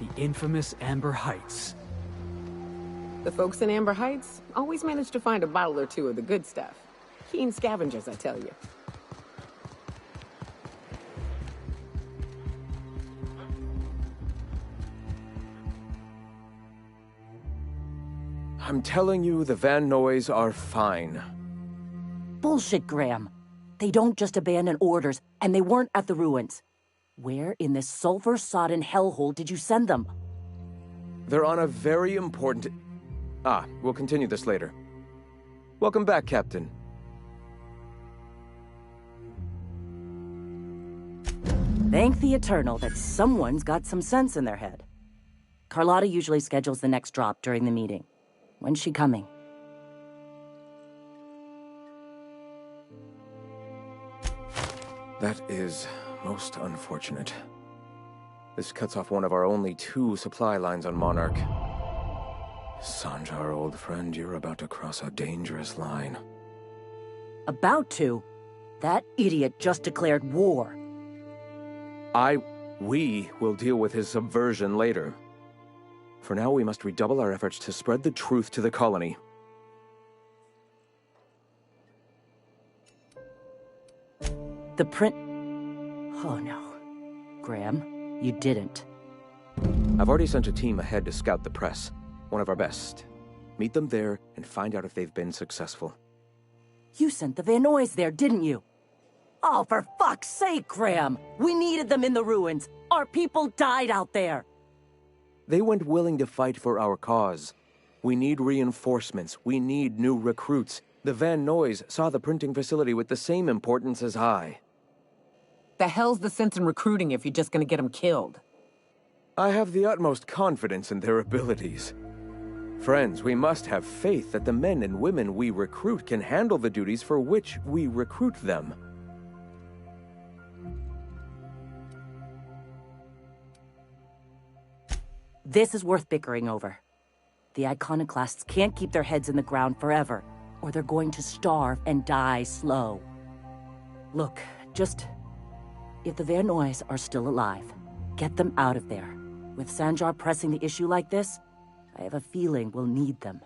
The infamous Amber Heights. The folks in Amber Heights always manage to find a bottle or two of the good stuff. Keen scavengers, I tell you. I'm telling you, the Van Noys are fine. Bullshit, Graham. They don't just abandon orders, and they weren't at the ruins. Where in this sulfur-sodden hellhole did you send them? They're on a very important... we'll continue this later. Welcome back, Captain. Thank the Eternal that someone's got some sense in their head. Carlotta usually schedules the next drop during the meeting. When's she coming? That is most unfortunate. This cuts off one of our only 2 supply lines on Monarch. Sanjar, old friend, you're about to cross a dangerous line. About to? That idiot just declared war. We will deal with his subversion later. For now, we must redouble our efforts to spread the truth to the colony. The print... Oh no. Graham, you didn't. I've already sent a team ahead to scout the press. One of our best. Meet them there and find out if they've been successful. You sent the Van Noys there, didn't you? Oh, for fuck's sake, Graham! We needed them in the ruins! Our people died out there! They went willing to fight for our cause. We need reinforcements. We need new recruits. The Van Noys saw the printing facility with the same importance as I. The hell's the sense in recruiting if you're just gonna get them killed? I have the utmost confidence in their abilities. Friends, we must have faith that the men and women we recruit can handle the duties for which we recruit them. This is worth bickering over. The Iconoclasts can't keep their heads in the ground forever, or they're going to starve and die slow. Look, if the Van Noys are still alive, get them out of there. With Sanjar pressing the issue like this, I have a feeling we'll need them.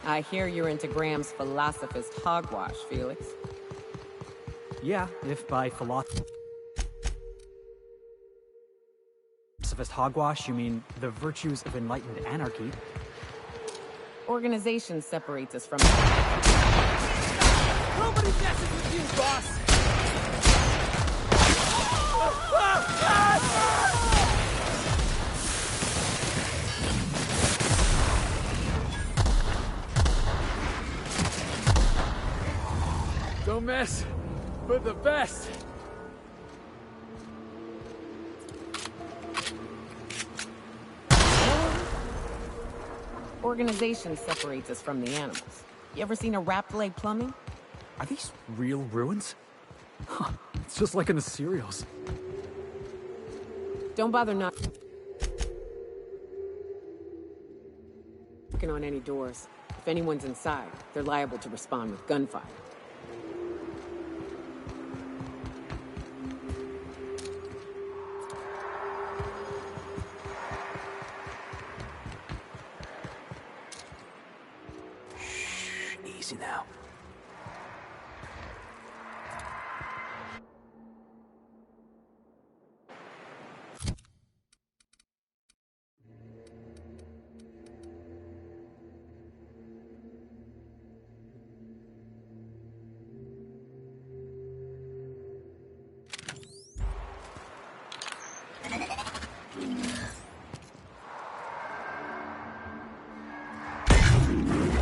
I hear you're into Graham's philosophist hogwash, Felix. Yeah, if by philosophist hogwash you mean the virtues of enlightened anarchy. Organization separates us from... Come Nobody messes with you, boss! Don't mess with the best. Organization separates us from the animals. You ever seen a wrapped leg plumbing? Are these real ruins? Huh, it's just like in the serials. Don't bother knocking on any doors. If anyone's inside, they're liable to respond with gunfire. Easy now.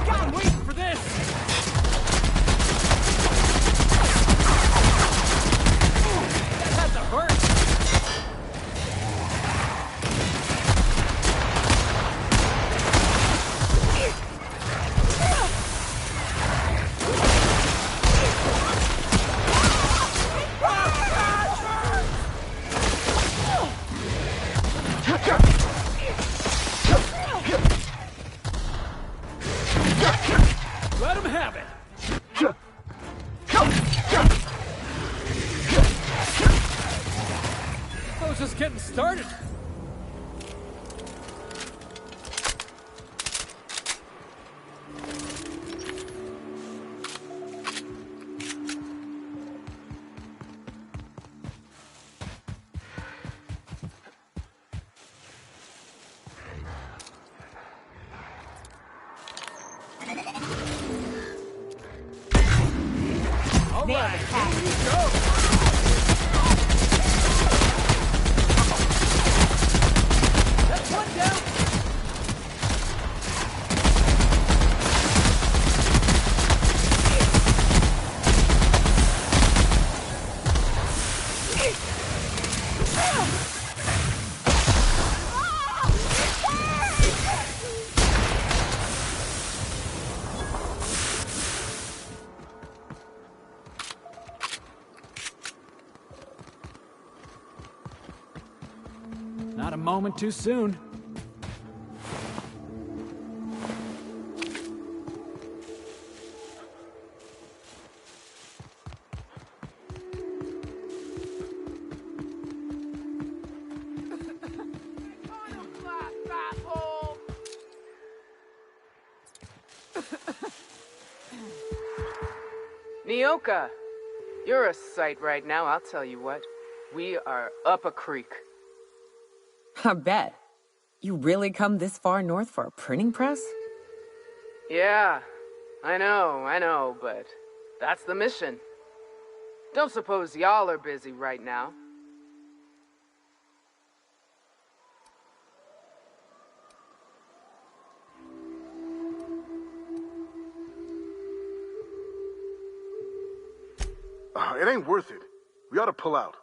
God, wait for this! That had to hurt! Let him have it! I was just getting started. All right, here we go! That's one down! Not a moment too soon. Nyoka, you're a sight right now, I'll tell you what. We are up a creek. I bet. You really come this far north for a printing press? Yeah, I know, but that's the mission. Don't suppose y'all are busy right now. It ain't worth it. We ought to pull out.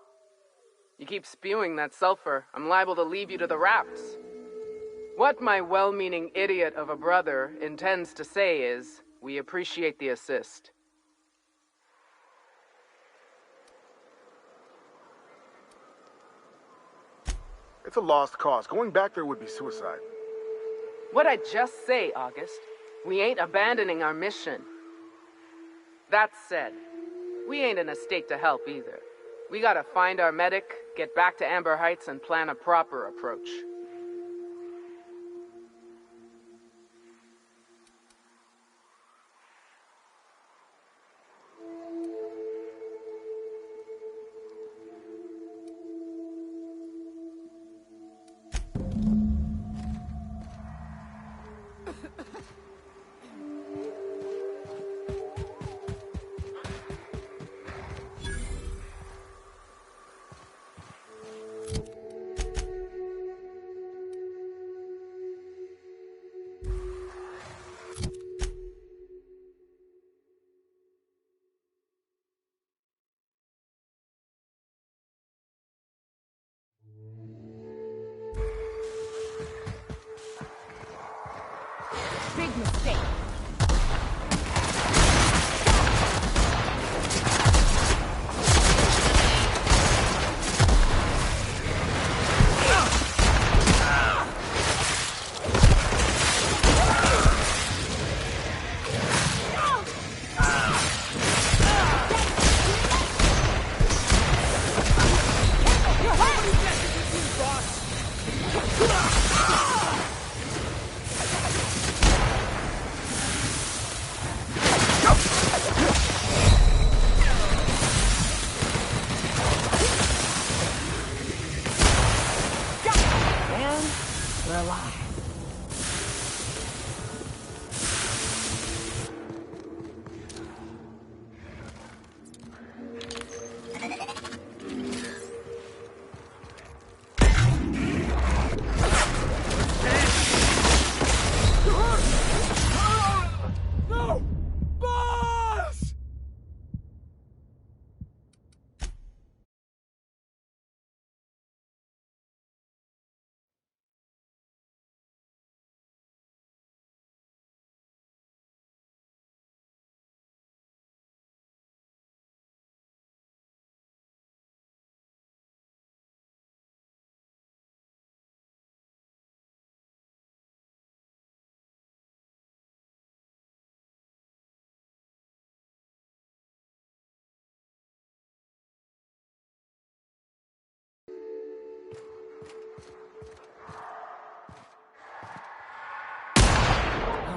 You keep spewing that sulfur, I'm liable to leave you to the rafts. What my well-meaning idiot of a brother intends to say is, we appreciate the assist. It's a lost cause. Going back there would be suicide. What'd I just say, August? We ain't abandoning our mission. That said, we ain't in a state to help either. We gotta find our medic, get back to Amber Heights, and plan a proper approach. Big mistake.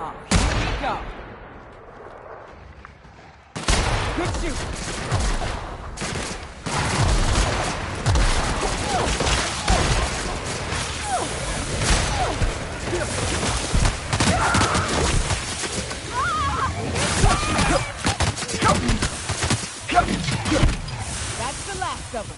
Oh, here we go. Good shoot. That's the last of them.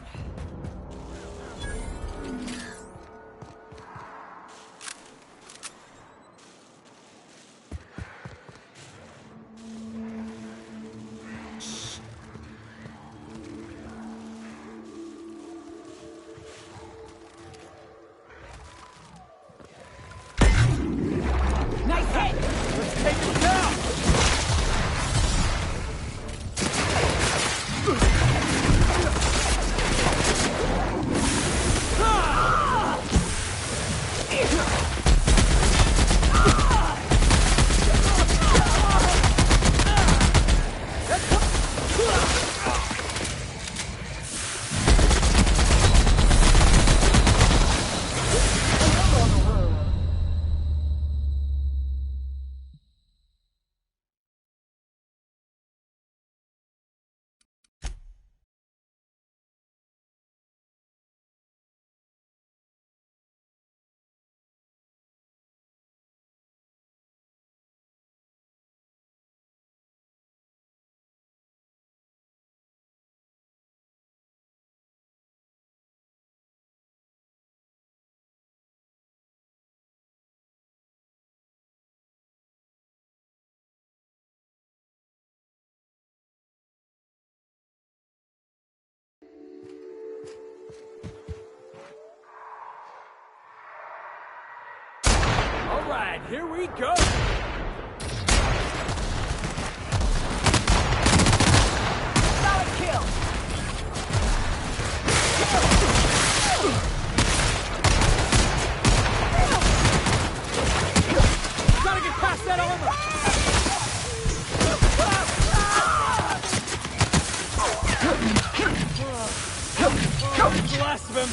Nice hit. Let's take him down. All right, here we go. Solid kill. Gotta get past that armor. The last of him.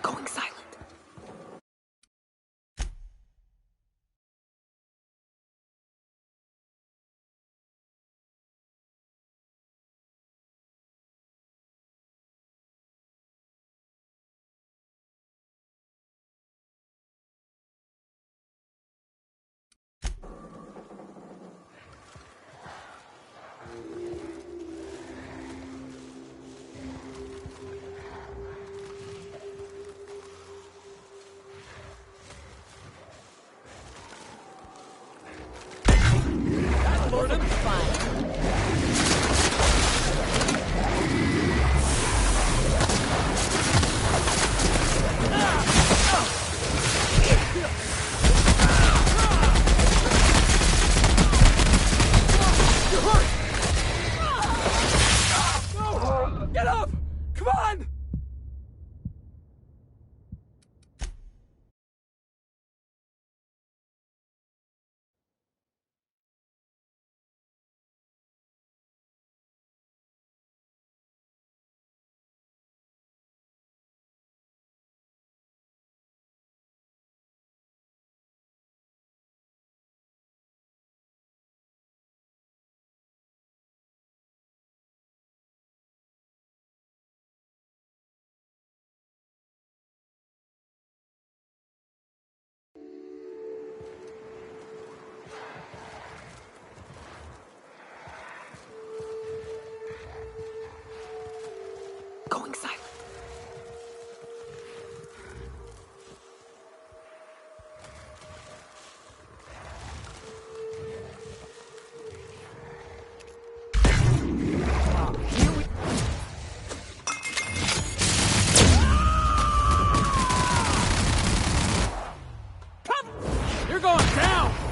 Going silent. silent. You're going down!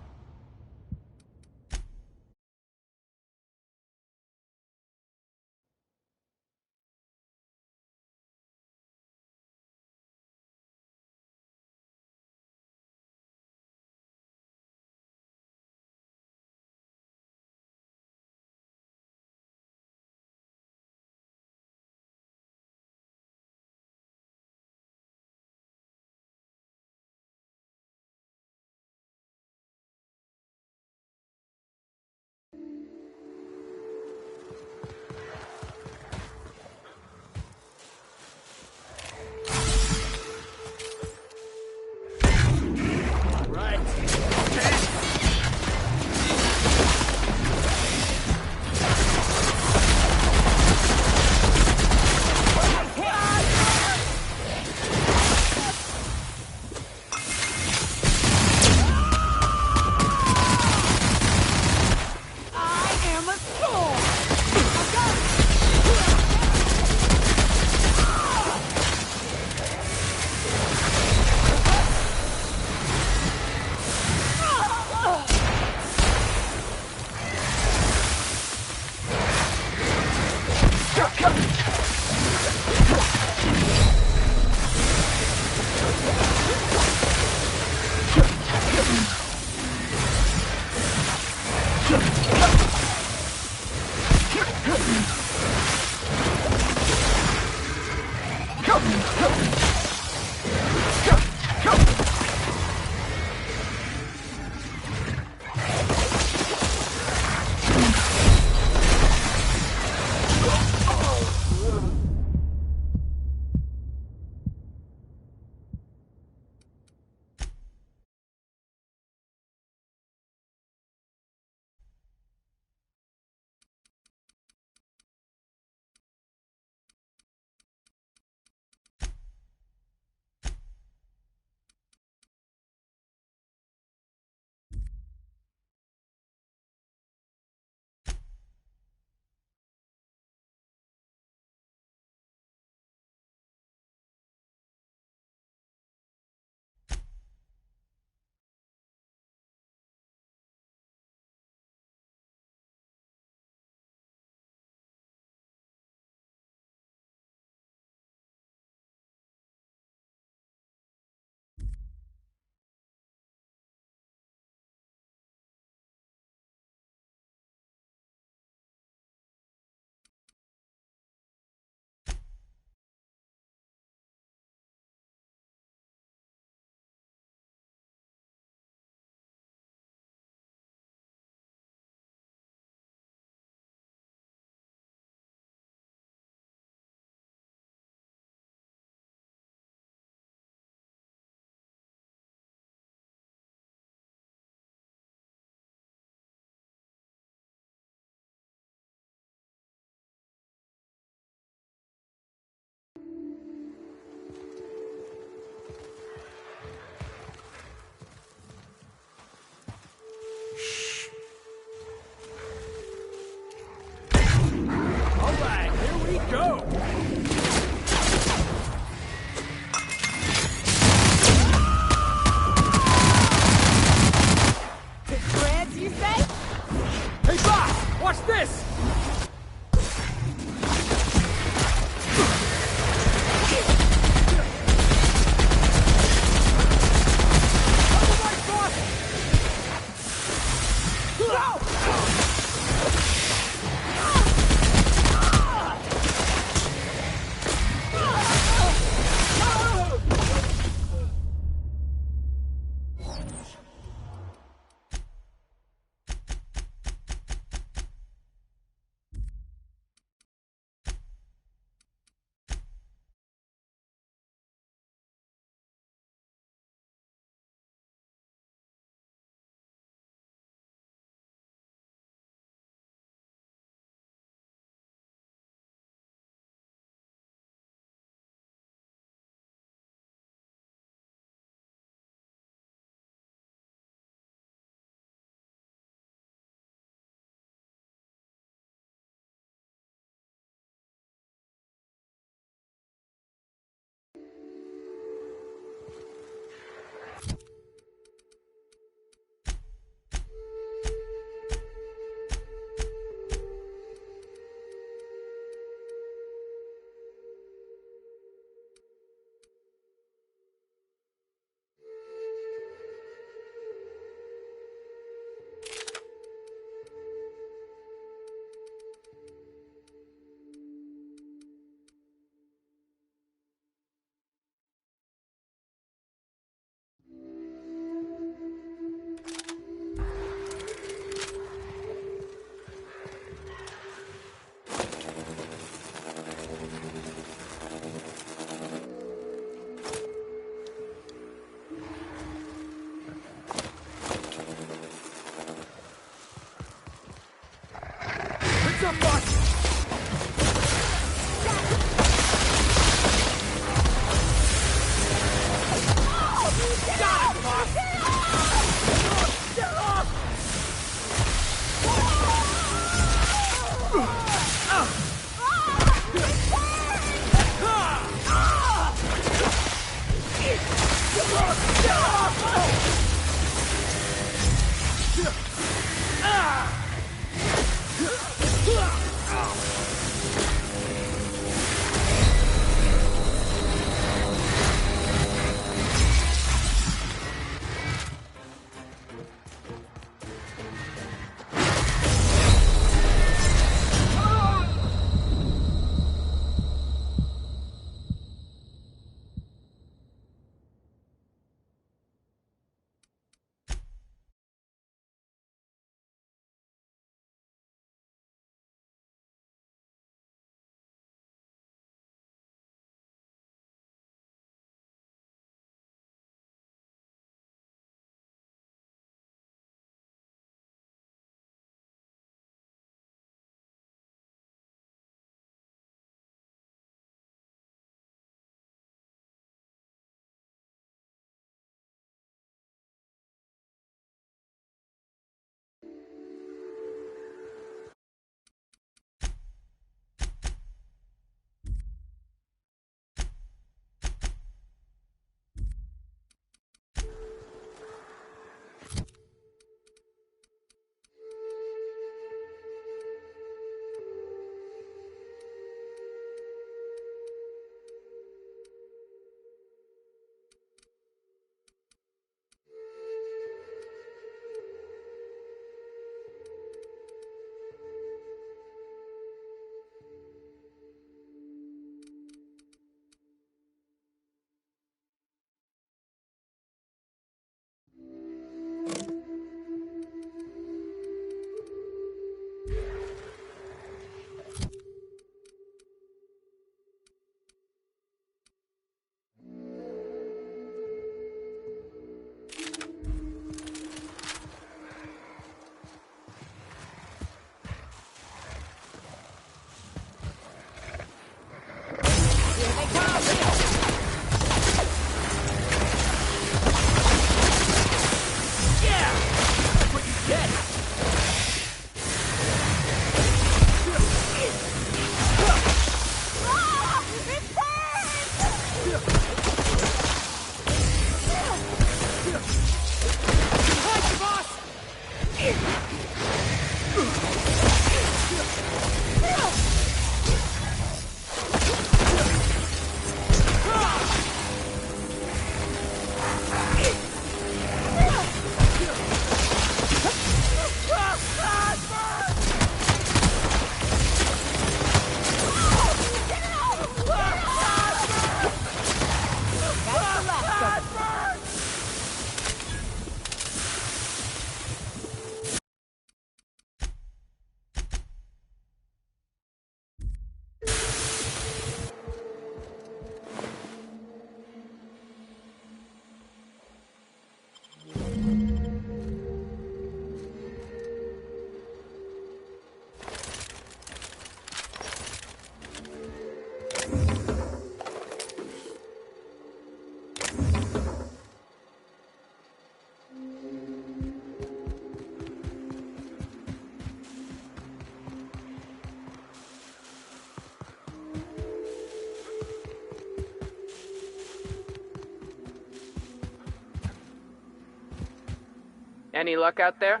Any luck out there?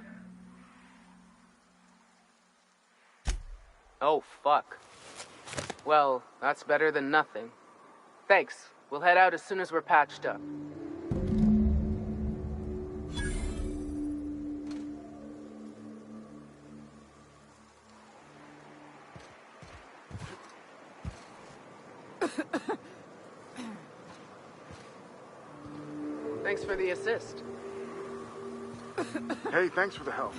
Oh, fuck. Well, that's better than nothing. Thanks. We'll head out as soon as we're patched up. Thanks for the assist. Hey, thanks for the help.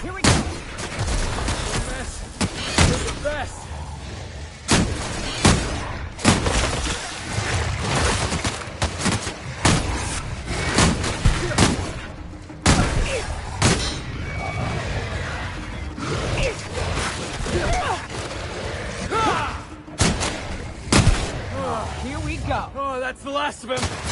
Here we go! Best. You're the best! Here we go. Oh, that's the last of him!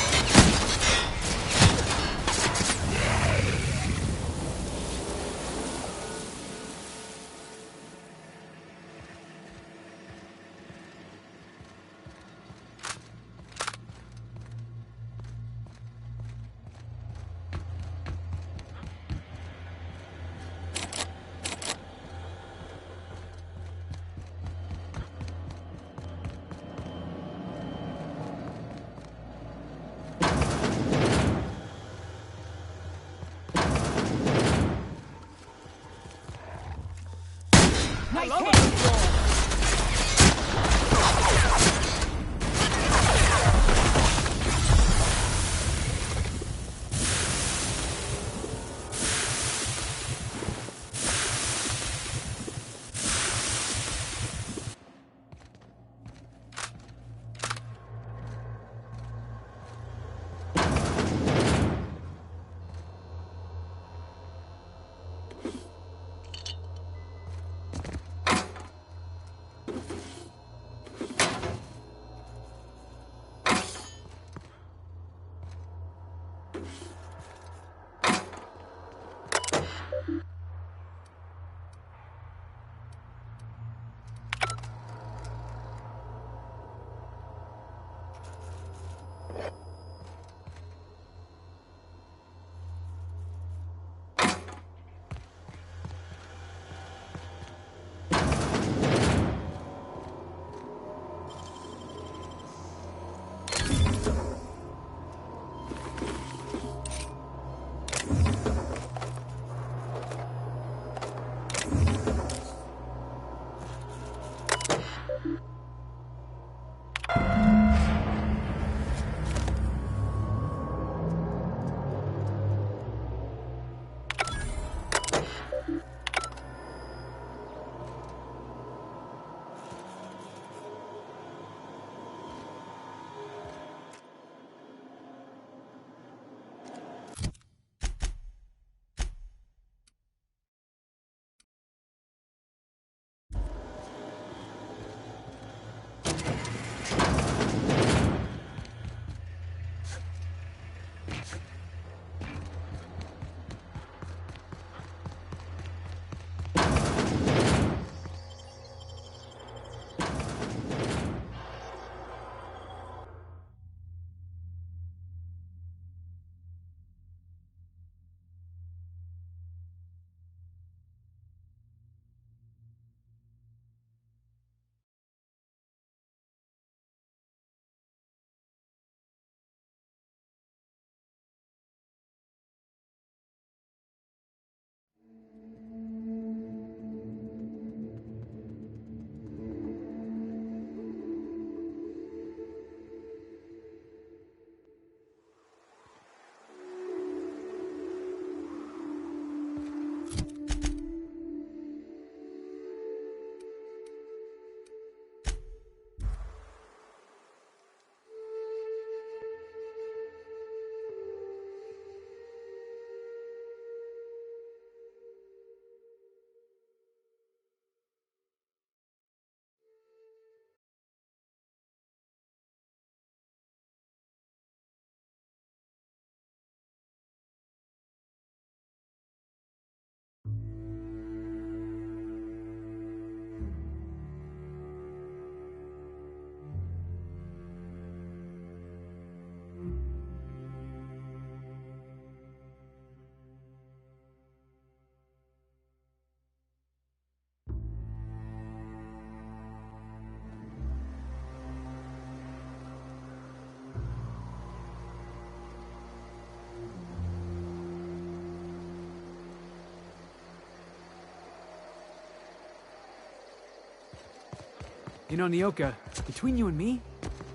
You know, Nyoka, between you and me,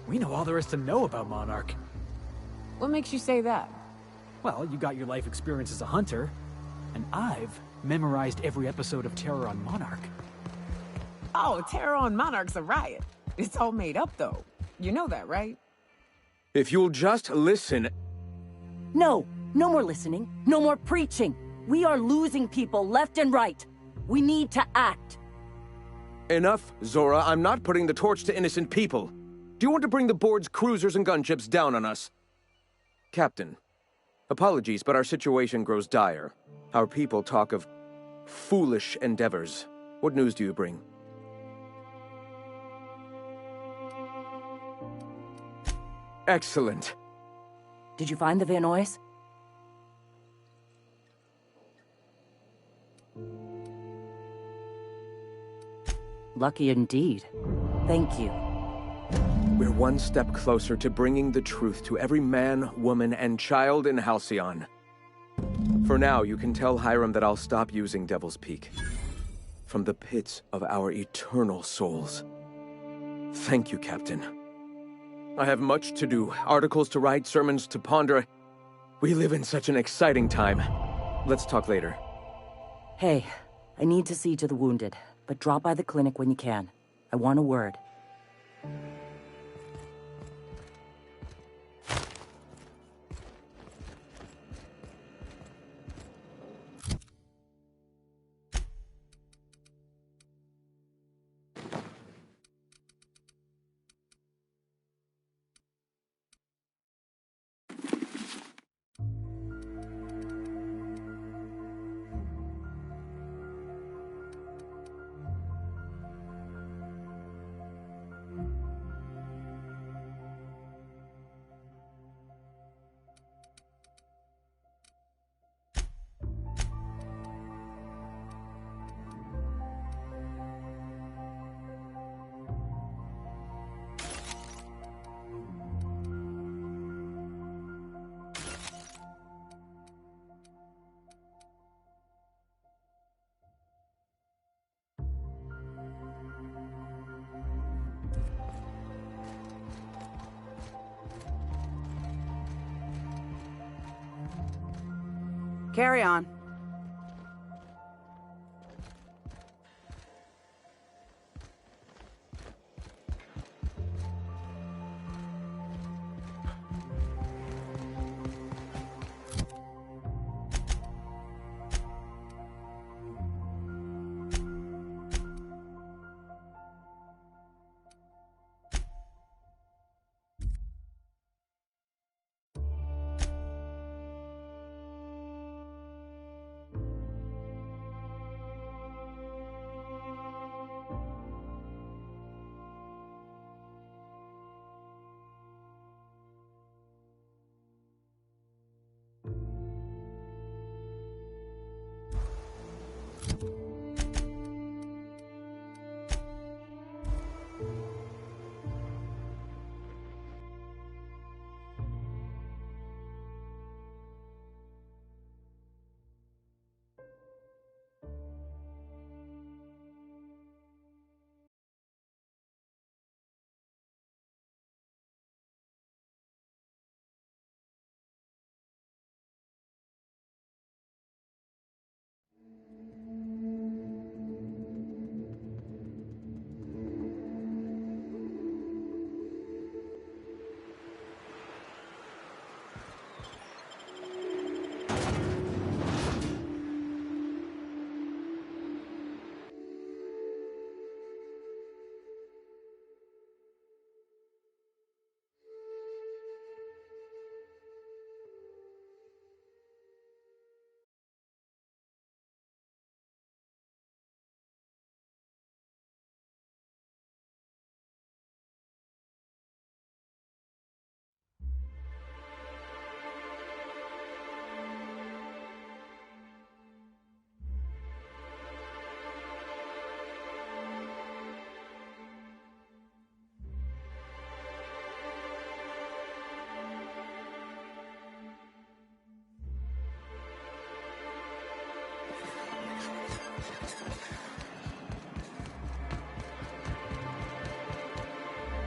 we know all there is to know about Monarch. What makes you say that? Well, you got your life experience as a hunter, and I've memorized every episode of Terror on Monarch. Oh, Terror on Monarch's a riot. It's all made up, though. You know that, right? If you'll just listen... No, no more listening. No more preaching. We are losing people left and right. We need to act. Enough, Zora. I'm not putting the torch to innocent people. Do you want to bring the board's cruisers and gunships down on us? Captain, apologies, but our situation grows dire. Our people talk of foolish endeavors. What news do you bring? Excellent. Did you find the Vanois? Lucky indeed. Thank you. We're one step closer to bringing the truth to every man, woman, and child in Halcyon. For now, you can tell Hiram that I'll stop using Devil's Peak. From the pits of our eternal souls. Thank you, Captain. I have much to do. Articles to write, sermons to ponder. We live in such an exciting time. Let's talk later. Hey, I need to see to the wounded, but drop by the clinic when you can. I want a word. Carry on.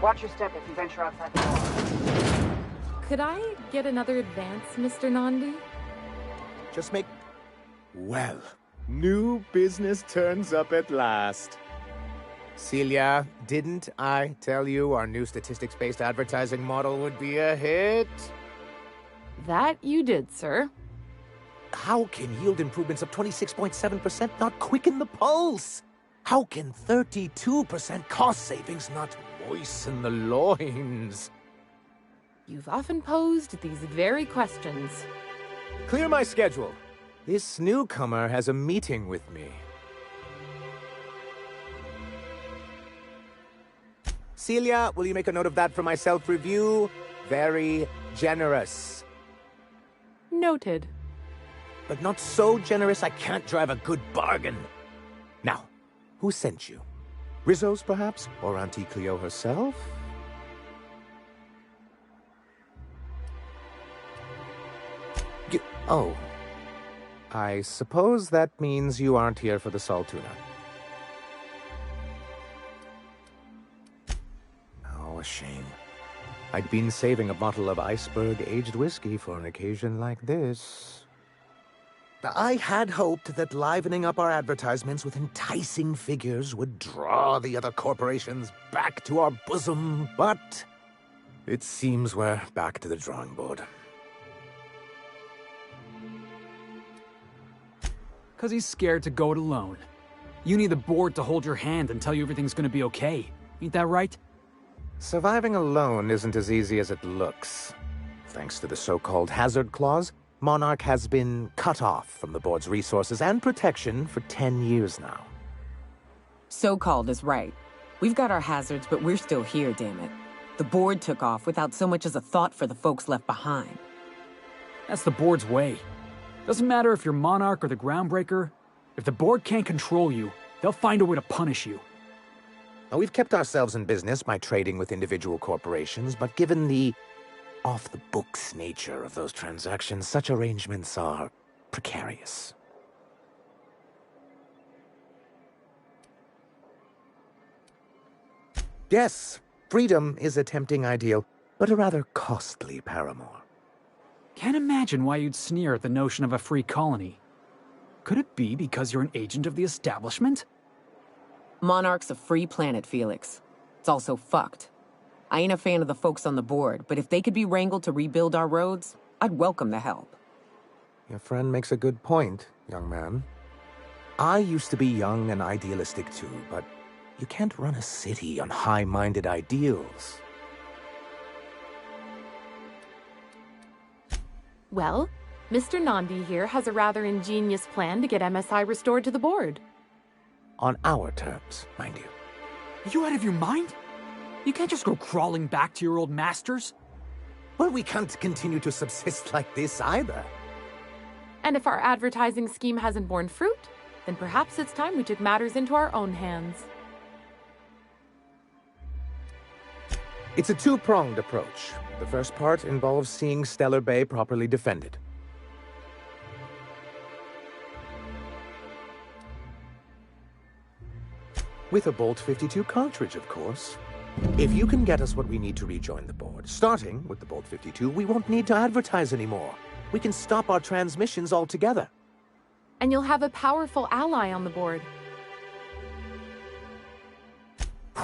Watch your step if you venture outside the wall. Could I get another advance, Mr. Nandi? Just make... Well, new business turns up at last. Celia, didn't I tell you our new statistics-based advertising model would be a hit? That you did, sir. How can yield improvements of 26.7% not quicken the pulse? How can 32% cost savings not moisten the loins? You've often posed these very questions. Clear my schedule. This newcomer has a meeting with me. Celia, will you make a note of that for my self-review? Very generous. Noted. But not so generous I can't drive a good bargain. Now, who sent you? Rizzo's, perhaps? Or Auntie Cleo herself? Oh. I suppose that means you aren't here for the Saltuna. Oh, a shame. I'd been saving a bottle of iceberg-aged whiskey for an occasion like this. I had hoped that livening up our advertisements with enticing figures would draw the other corporations back to our bosom, but it seems we're back to the drawing board. 'Cause he's scared to go it alone. You need the board to hold your hand and tell you everything's gonna be okay. Ain't that right? Surviving alone isn't as easy as it looks. Thanks to the so-called hazard clause, Monarch has been cut off from the board's resources and protection for 10 years now. So-called is right. We've got our hazards, but we're still here, damn it. The board took off without so much as a thought for the folks left behind. That's the board's way. Doesn't matter if you're Monarch or the Groundbreaker. If the board can't control you, they'll find a way to punish you. Now, we've kept ourselves in business by trading with individual corporations, but given the off-the-books nature of those transactions, such arrangements are precarious. Yes, freedom is a tempting ideal, but a rather costly paramour. Can't imagine why you'd sneer at the notion of a free colony. Could it be because you're an agent of the establishment? Monarch's a free planet, Felix. It's also fucked. I ain't a fan of the folks on the board, but if they could be wrangled to rebuild our roads, I'd welcome the help. Your friend makes a good point, young man. I used to be young and idealistic too, but you can't run a city on high-minded ideals. Well, Mr. Nandi here has a rather ingenious plan to get MSI restored to the board. On our terms, mind you. Are you out of your mind? You can't just go crawling back to your old masters. Well, we can't continue to subsist like this either. And if our advertising scheme hasn't borne fruit, then perhaps it's time we took matters into our own hands. It's a two-pronged approach. The first part involves seeing Stellar Bay properly defended. With a Bolt 52 cartridge, of course. If you can get us what we need to rejoin the board, starting with the Bolt 52, we won't need to advertise anymore. We can stop our transmissions altogether. And you'll have a powerful ally on the board.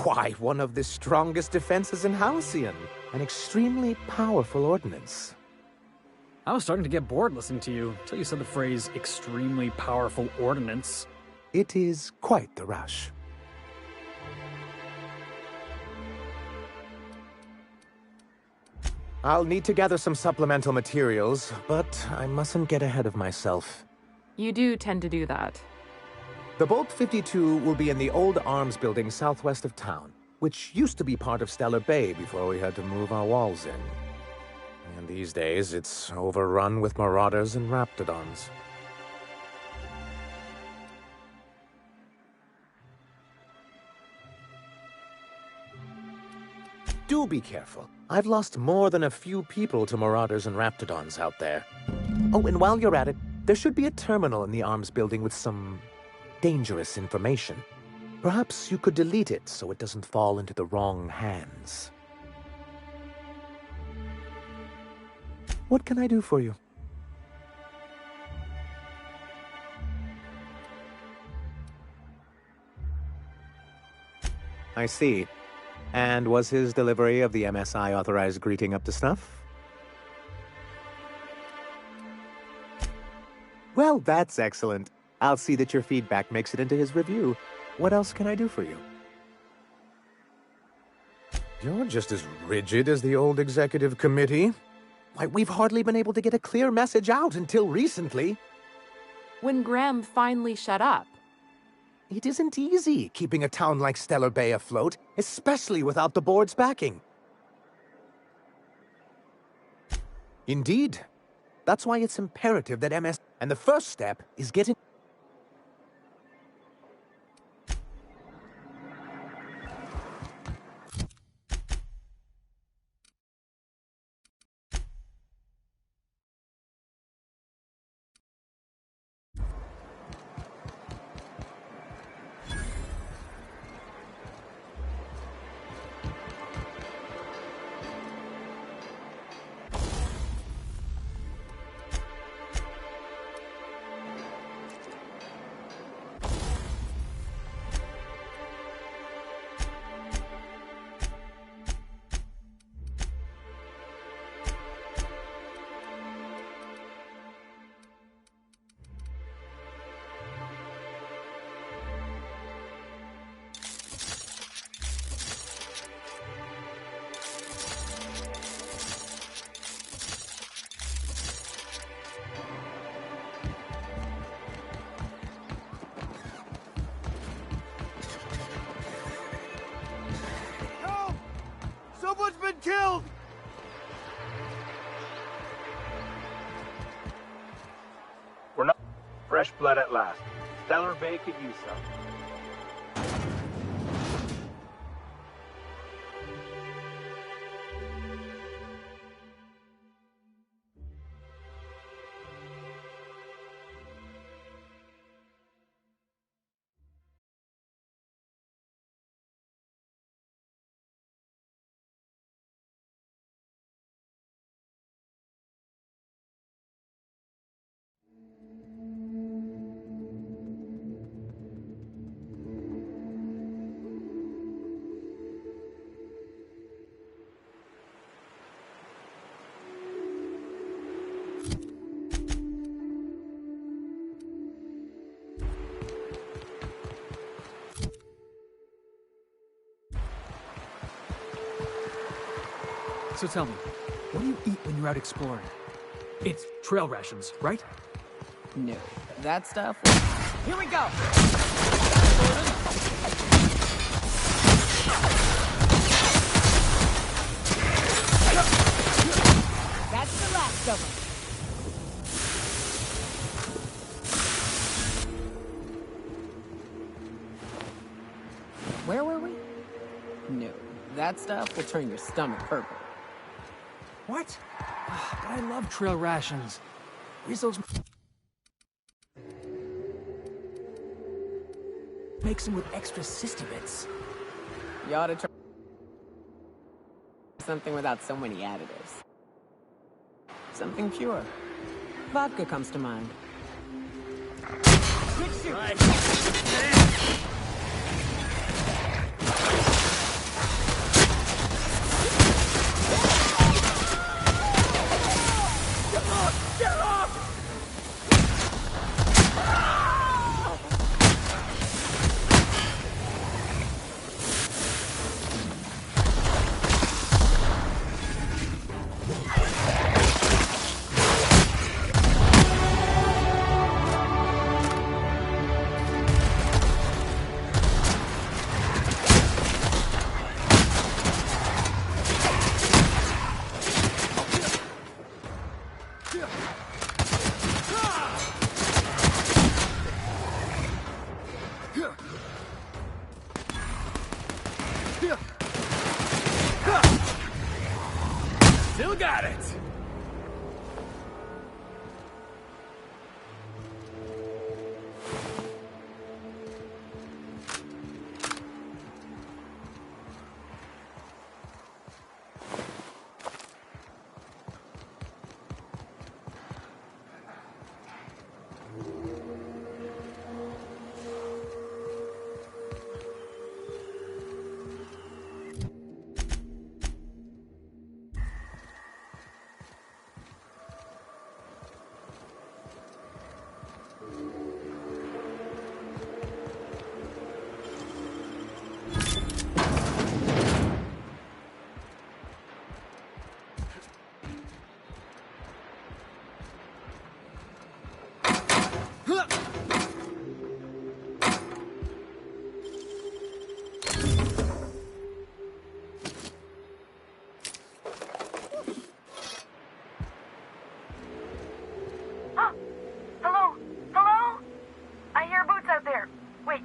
Why, one of the strongest defenses in Halcyon. An extremely powerful ordnance. I was starting to get bored listening to you until you said the phrase extremely powerful ordnance. It is quite the rush. I'll need to gather some supplemental materials, but I mustn't get ahead of myself. You do tend to do that. The Bolt 52 will be in the old arms building southwest of town, which used to be part of Stellar Bay before we had to move our walls in. And these days, it's overrun with marauders and raptidons. Do be careful. I've lost more than a few people to marauders and raptidons out there. Oh, and while you're at it, there should be a terminal in the arms building with some dangerous information. Perhaps you could delete it so it doesn't fall into the wrong hands. What can I do for you? I see. And was his delivery of the MSI authorized greeting up to snuff? Well, that's excellent. I'll see that your feedback makes it into his review. What else can I do for you? You're just as rigid as the old executive committee. Why, we've hardly been able to get a clear message out until recently. When Graham finally shut up. It isn't easy keeping a town like Stellar Bay afloat, especially without the board's backing. Indeed. That's why it's imperative that MS... And the first step is getting... Someone's been killed! We're not fresh blood at last. Stellar Bay could use some. So tell me, what do you eat when you're out exploring? It's trail rations, right? No, that stuff. Here we go! That's the last of them. Where were we? No, that stuff will turn your stomach purple. What? But I love trail rations. Rizzo's makes them with extra Sisti bits. You ought to try something without so many additives. Something pure. Vodka comes to mind. Good shoot. Right. Get off! Still got it!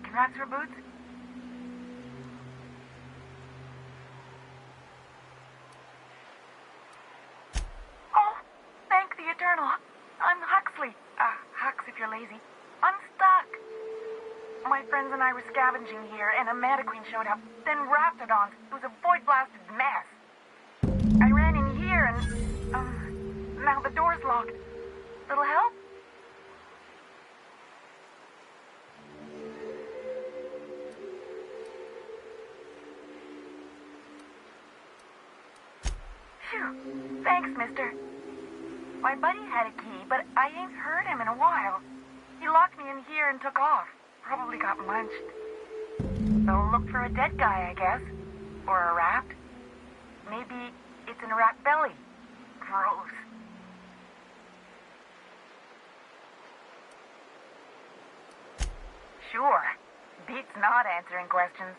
Congrats for boots? Oh, thank the Eternal. I'm Huxley. Hux if you're lazy. I'm stuck. My friends and I were scavenging here, and a Mantiqueen showed up. Then Raptidons. It was a void-blasted mess. I ran in here, and, now the door's locked. Little help? Phew. Thanks, mister. My buddy had a key, but I ain't heard him in a while. He locked me in here and took off. Probably got munched. So look for a dead guy, I guess. Or a rat. Maybe it's in a rat belly. Gross. Sure. Beats not answering questions.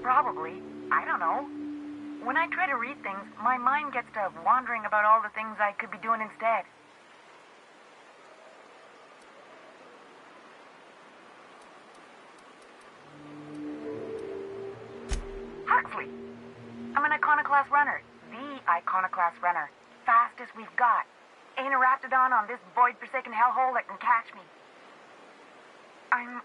Probably. I don't know. When I try to read things, my mind gets to wandering about all the things I could be doing instead. Huxley! I'm an Iconoclast runner. The Iconoclast runner. Fastest we've got. Ain't a Raptidon on this void-forsaken hellhole that can catch me. I'm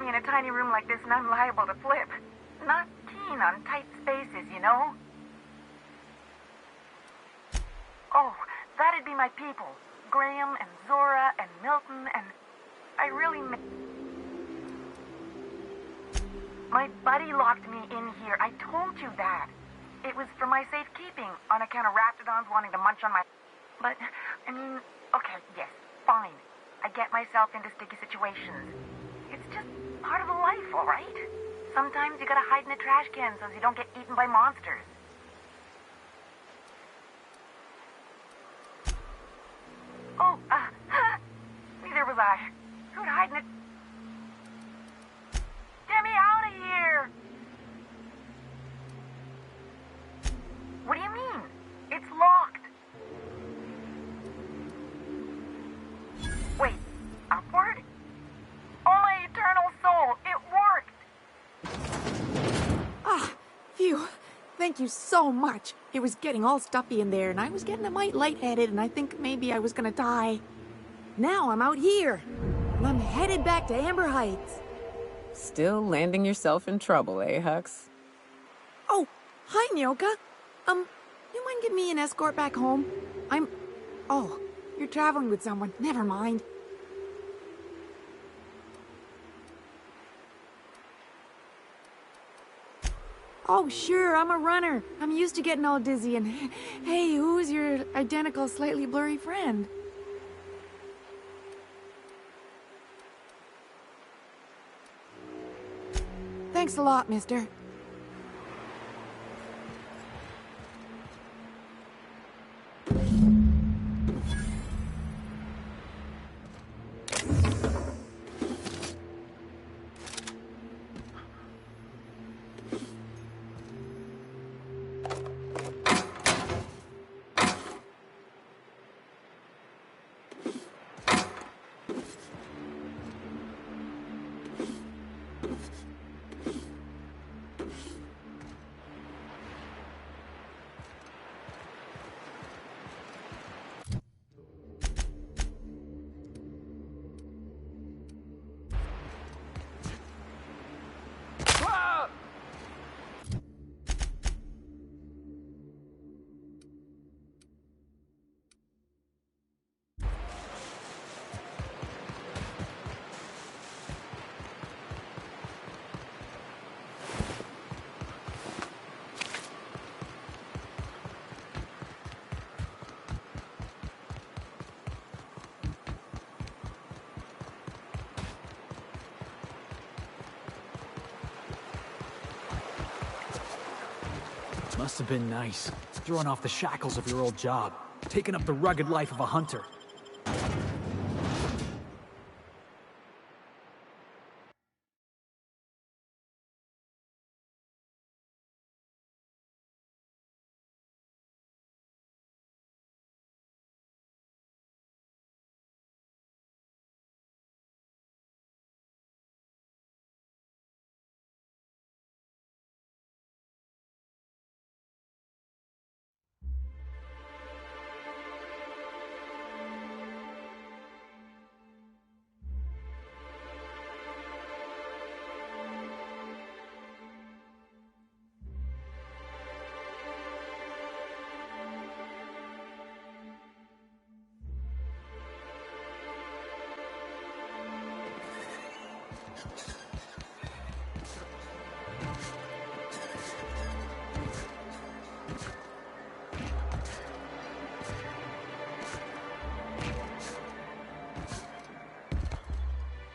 in a tiny room like this and I'm liable to flip. Not keen on tight spaces, you know? Oh, that'd be my people. Graham and Zora and Milton and... I really... My buddy locked me in here. I told you that. It was for my safekeeping, on account of raptidons wanting to munch on my... But, I mean, okay, yes, fine. I get myself into sticky situations. It's just part of the life, all right? Sometimes you gotta hide in a trash can so you don't get eaten by monsters. Oh, neither was I. Who'd hide in it? Get me out of here! What do you mean? It's locked. Wait, upward? Oh, my eternal soul, it worked! Ah, phew. Thank you so much. It was getting all stuffy in there, and I was getting a mite lightheaded, and I think maybe I was gonna die. Now I'm out here, and I'm headed back to Amber Heights. Still landing yourself in trouble, eh, Hux? Oh, hi, Nyoka. You mind giving me an escort back home? Oh, you're traveling with someone. Never mind. Oh, sure, I'm a runner. I'm used to getting all dizzy and... Hey, who's your identical, slightly blurry friend? Thanks a lot, mister. Must have been nice, throwing off the shackles of your old job, taking up the rugged life of a hunter.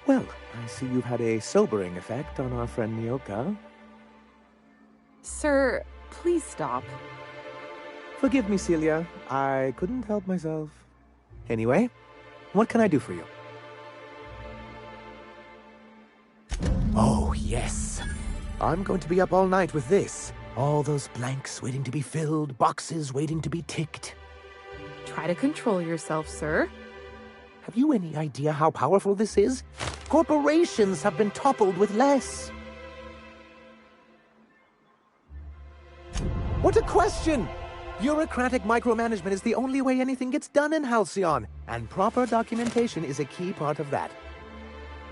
Well, I see you've had a sobering effect on our friend Nyoka. Sir, please stop. Forgive me, Celia. I couldn't help myself. Anyway, what can I do for you? Oh, yes. I'm going to be up all night with this. All those blanks waiting to be filled, boxes waiting to be ticked. Try to control yourself, sir. Have you any idea how powerful this is? Corporations have been toppled with less. What a question! Bureaucratic micromanagement is the only way anything gets done in Halcyon, and proper documentation is a key part of that.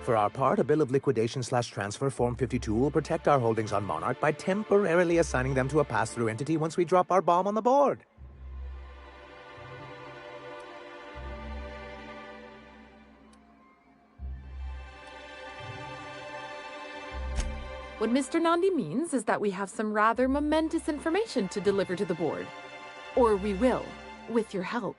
For our part, a bill of liquidation/transfer Form 52 will protect our holdings on Monarch by temporarily assigning them to a pass-through entity once we drop our bomb on the board. What Mr. Nandi means is that we have some rather momentous information to deliver to the board. Or we will, with your help.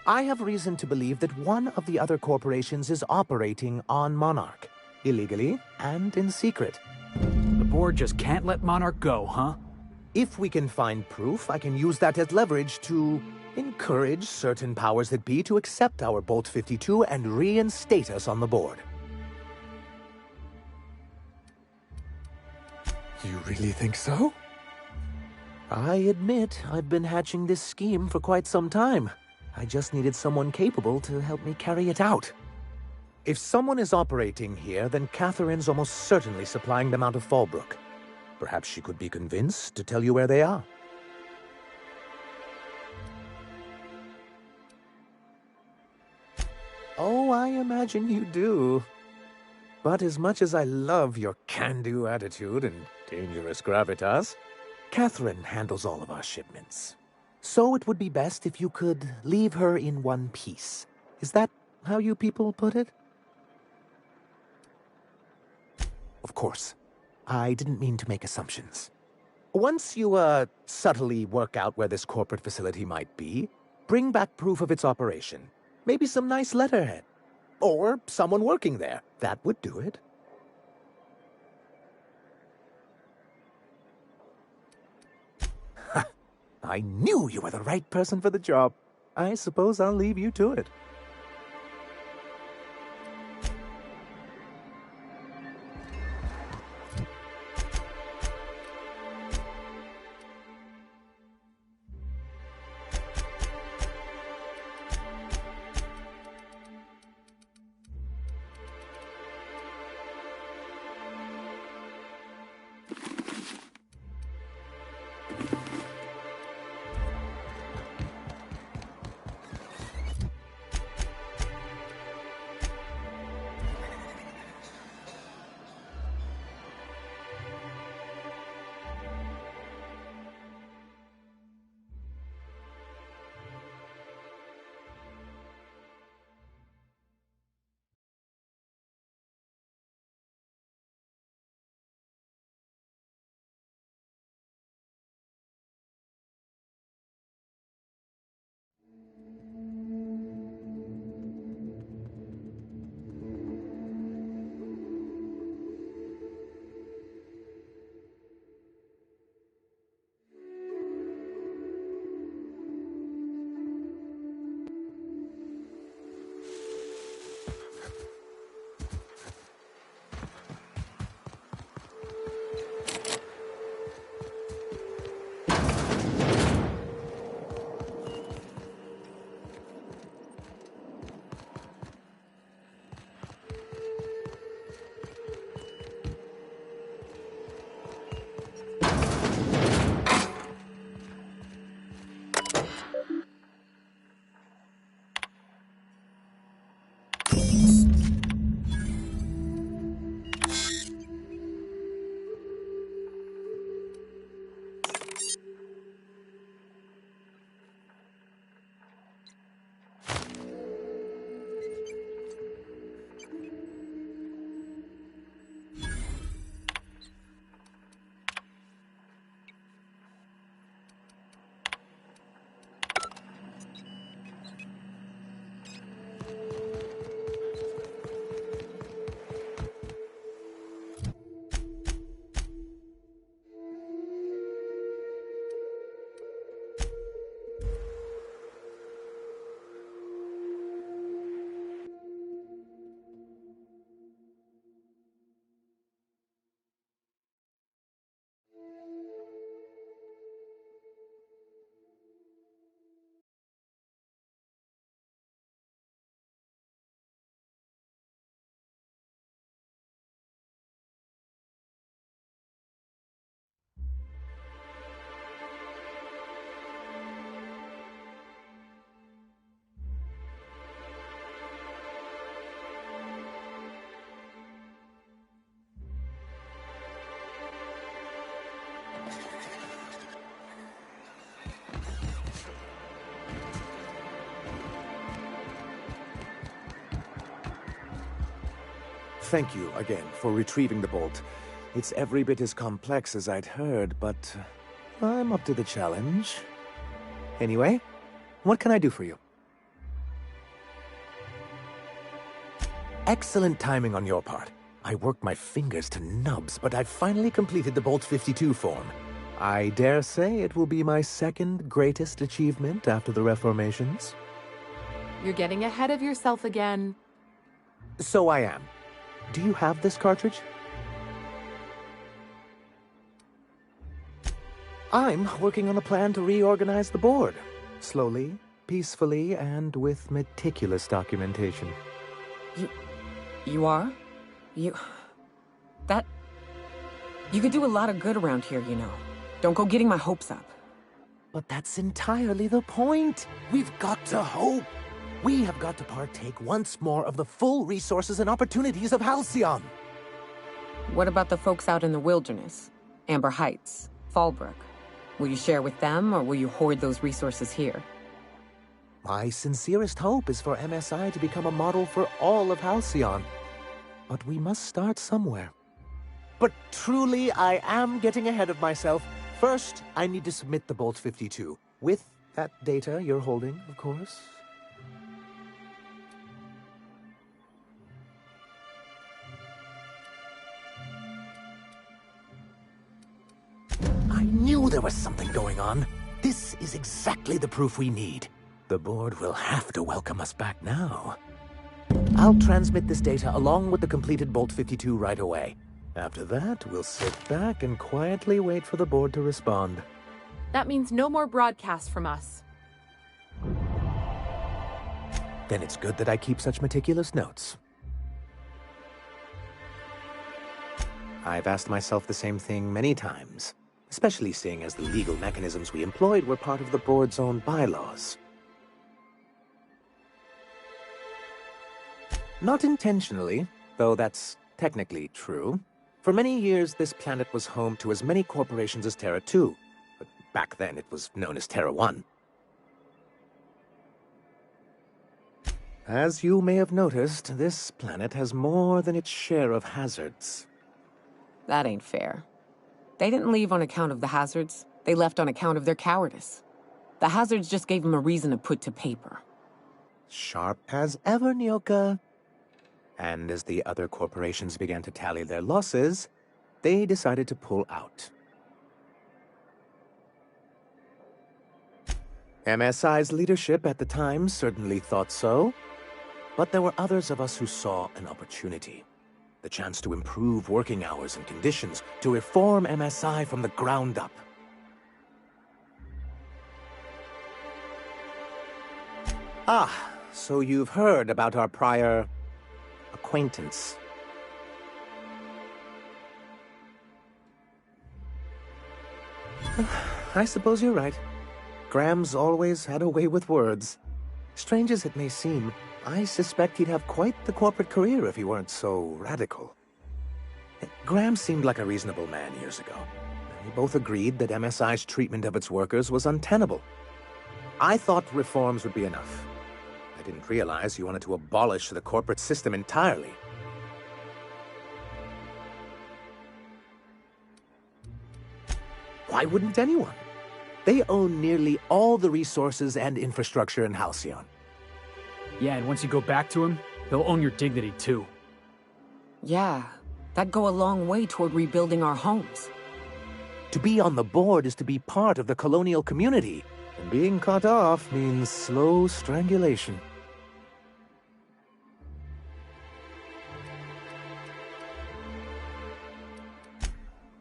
I have reason to believe that one of the other corporations is operating on Monarch, illegally and in secret. The board just can't let Monarch go, huh? If we can find proof, I can use that as leverage to encourage certain powers that be to accept our Bolt 52 and reinstate us on the board. You really think so? I admit I've been hatching this scheme for quite some time. I just needed someone capable to help me carry it out. If someone is operating here, then Catherine's almost certainly supplying them out of Fallbrook. Perhaps she could be convinced to tell you where they are. Oh, I imagine you do. But as much as I love your can-do attitude and dangerous gravitas, Catherine handles all of our shipments. So it would be best if you could leave her in one piece. Is that how you people put it? Of course. I didn't mean to make assumptions. Once you, subtly work out where this corporate facility might be, bring back proof of its operation. Maybe some nice letterhead. Or someone working there. That would do it. I knew you were the right person for the job. I suppose I'll leave you to it. thank you again for retrieving the bolt. It's every bit as complex as I'd heard, but I'm up to the challenge. Anyway, what can I do for you? Excellent timing on your part. I worked my fingers to nubs, but I've finally completed the Bolt 52 form. I dare say it will be my second greatest achievement after the reformations. You're getting ahead of yourself again. So I am. Do you have this cartridge? I'm working on a plan to reorganize the board. Slowly, peacefully, and with meticulous documentation. You are? You could do a lot of good around here, you know. Don't go getting my hopes up. But that's entirely the point. We've got to hope. We have got to partake once more of the full resources and opportunities of Halcyon. What about the folks out in the wilderness? Amber Heights, Fallbrook. Will you share with them, or will you hoard those resources here? My sincerest hope is for MSI to become a model for all of Halcyon. But we must start somewhere. But truly, I am getting ahead of myself. First, I need to submit the Bolt 52. With that data you're holding, of course. I knew there was something going on. This is exactly the proof we need. The board will have to welcome us back now. I'll transmit this data along with the completed Bolt 52 right away. After that, we'll sit back and quietly wait for the board to respond. That means no more broadcasts from us. Then it's good that I keep such meticulous notes. I've asked myself the same thing many times, especially seeing as the legal mechanisms we employed were part of the board's own bylaws. Not intentionally, though that's technically true. For many years, this planet was home to as many corporations as Terra 2, but back then it was known as Terra 1. As you may have noticed, this planet has more than its share of hazards. That ain't fair. They didn't leave on account of the hazards. They left on account of their cowardice. The hazards just gave them a reason to put to paper. Sharp as ever, Nyoka. And as the other corporations began to tally their losses, they decided to pull out. MSI's leadership at the time certainly thought so, but there were others of us who saw an opportunity. The chance to improve working hours and conditions, to reform MSI from the ground up. Ah, so you've heard about our prior acquaintance. I suppose you're right. Graham's always had a way with words. Strange as it may seem, I suspect he'd have quite the corporate career if he weren't so radical. Graham seemed like a reasonable man years ago. We both agreed that MSI's treatment of its workers was untenable. I thought reforms would be enough. I didn't realize you wanted to abolish the corporate system entirely. Why wouldn't anyone? They own nearly all the resources and infrastructure in Halcyon. Yeah, and once you go back to him, he'll own your dignity too. Yeah, that'd go a long way toward rebuilding our homes. To be on the board is to be part of the colonial community, and being cut off means slow strangulation.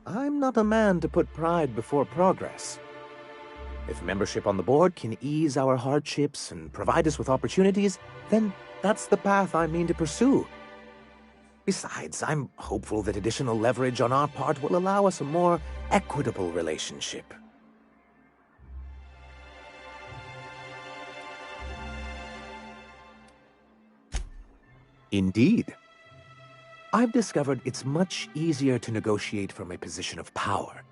I'm not a man to put pride before progress. If membership on the board can ease our hardships and provide us with opportunities, then that's the path I mean to pursue. Besides, I'm hopeful that additional leverage on our part will allow us a more equitable relationship. Indeed. I've discovered it's much easier to negotiate from a position of power.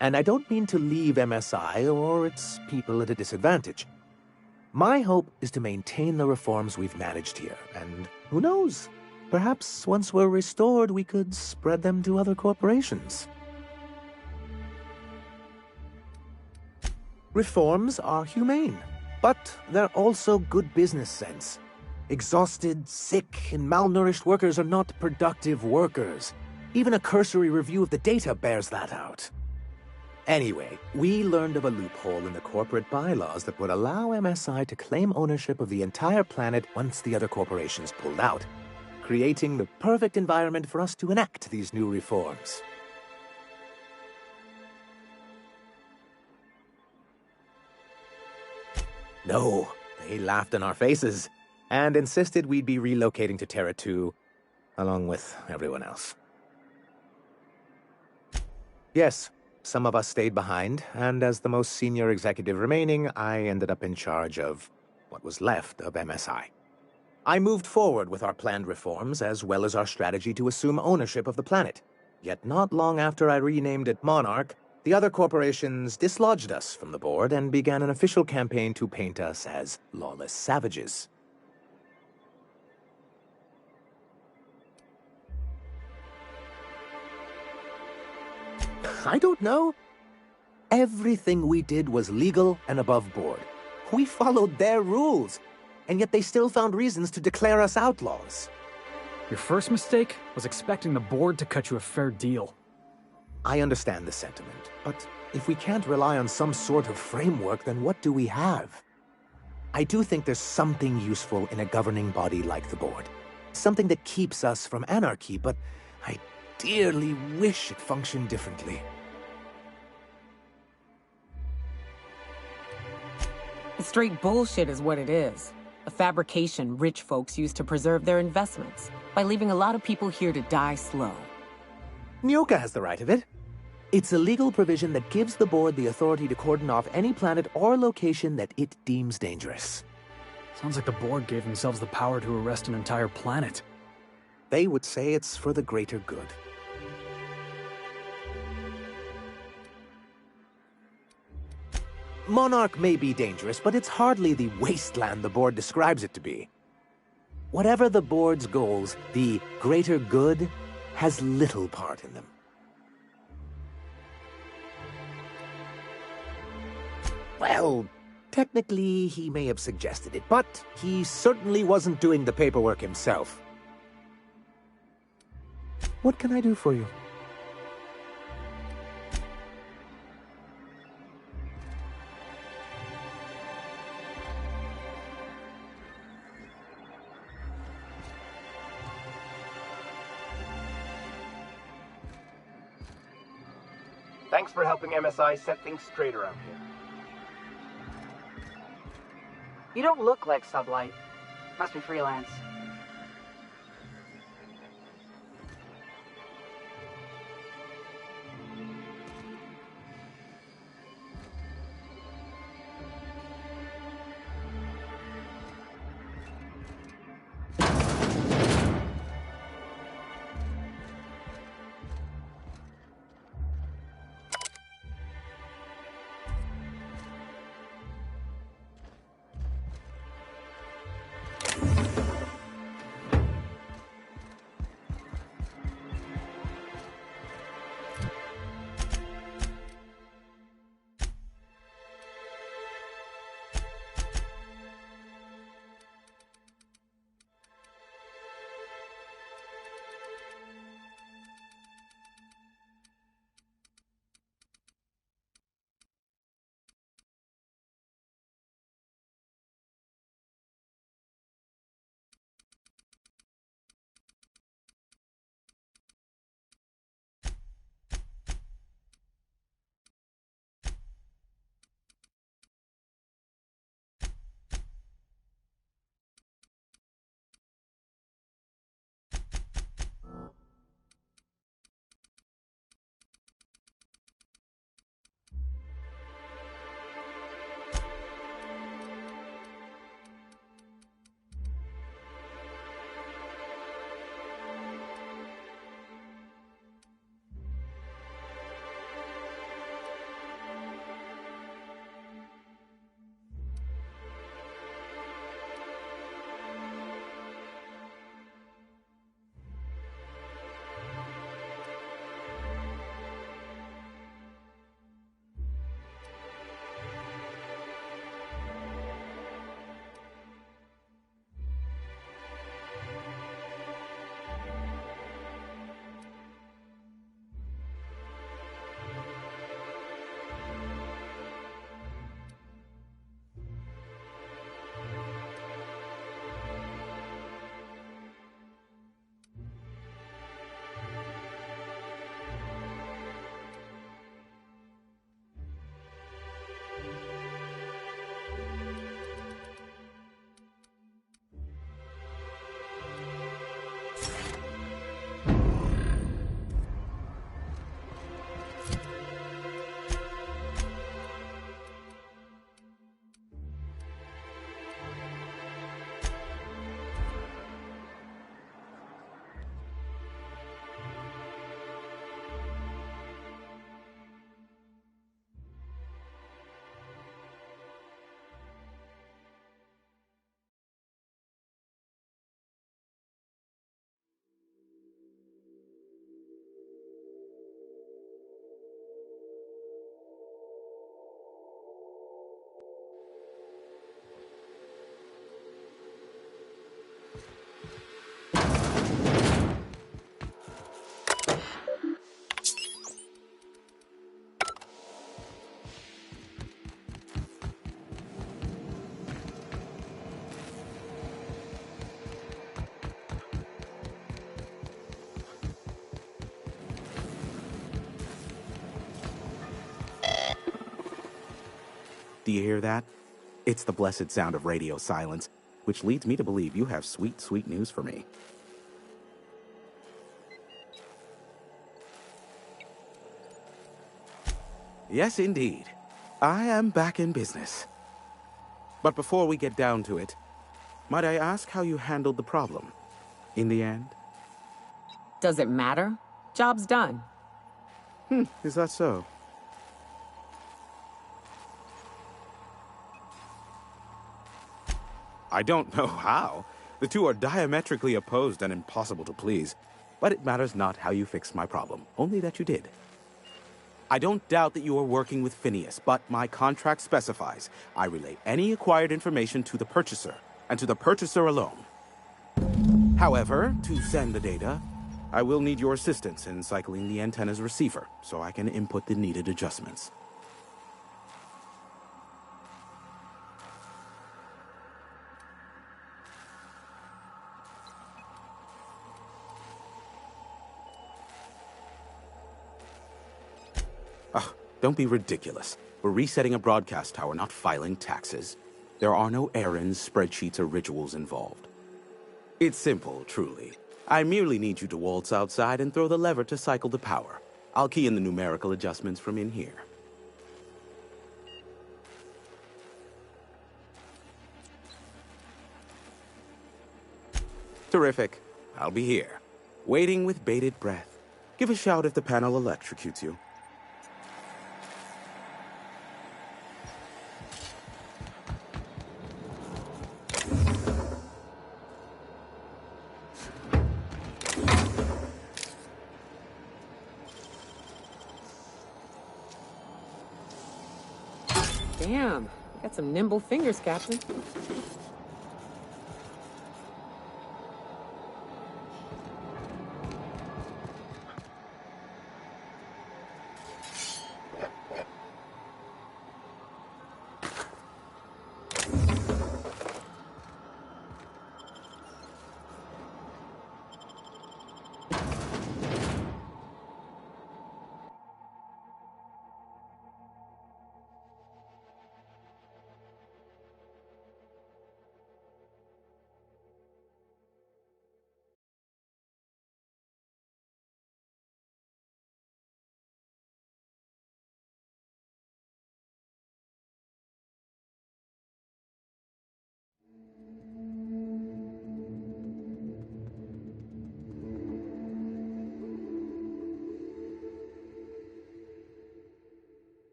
And I don't mean to leave MSI or its people at a disadvantage. My hope is to maintain the reforms we've managed here, and who knows? Perhaps once we're restored, we could spread them to other corporations. Reforms are humane, but they're also good business sense. Exhausted, sick, and malnourished workers are not productive workers. Even a cursory review of the data bears that out. Anyway, we learned of a loophole in the corporate bylaws that would allow MSI to claim ownership of the entire planet once the other corporations pulled out, creating the perfect environment for us to enact these new reforms. No, they laughed in our faces and insisted we'd be relocating to Terra 2, along with everyone else. Yes, some of us stayed behind, and as the most senior executive remaining, I ended up in charge of what was left of MSI. I moved forward with our planned reforms, as well as our strategy to assume ownership of the planet. Yet not long after I renamed it Monarch, the other corporations dislodged us from the board and began an official campaign to paint us as lawless savages. I don't know. Everything we did was legal and above board. We followed their rules, and yet they still found reasons to declare us outlaws. Your first mistake was expecting the board to cut you a fair deal. I understand the sentiment, but if we can't rely on some sort of framework, then what do we have? I do think there's something useful in a governing body like the board. Something that keeps us from anarchy, but I dearly wish it functioned differently. Straight bullshit is what it is. A fabrication rich folks use to preserve their investments by leaving a lot of people here to die slow. Nyoka has the right of it. It's a legal provision that gives the board the authority to cordon off any planet or location that it deems dangerous. Sounds like the board gave themselves the power to arrest an entire planet. They would say it's for the greater good. Monarch may be dangerous, but it's hardly the wasteland the board describes it to be. Whatever the board's goals, the greater good has little part in them. Well, technically he may have suggested it, but he certainly wasn't doing the paperwork himself. What can I do for you? Thanks for helping MSI set things straight around here. You don't look like Sublight. Must be freelance. Do you hear that? It's the blessed sound of radio silence, which leads me to believe you have sweet, sweet news for me. Yes, indeed. I am back in business. But before we get down to it, might I ask how you handled the problem? In the end? Does it matter? Job's done. Is that so? I don't know how. The two are diametrically opposed and impossible to please. But it matters not how you fixed my problem, only that you did. I don't doubt that you are working with Phineas, but my contract specifies I relay any acquired information to the purchaser, and to the purchaser alone. However, to send the data, I will need your assistance in cycling the antenna's receiver, so I can input the needed adjustments. Don't be ridiculous. We're resetting a broadcast tower, not filing taxes. There are no errands, spreadsheets, or rituals involved. It's simple, truly. I merely need you to waltz outside and throw the lever to cycle the power. I'll key in the numerical adjustments from in here. Terrific. I'll be here, waiting with bated breath. Give a shout if the panel electrocutes you. Damn, you got some nimble fingers, Captain.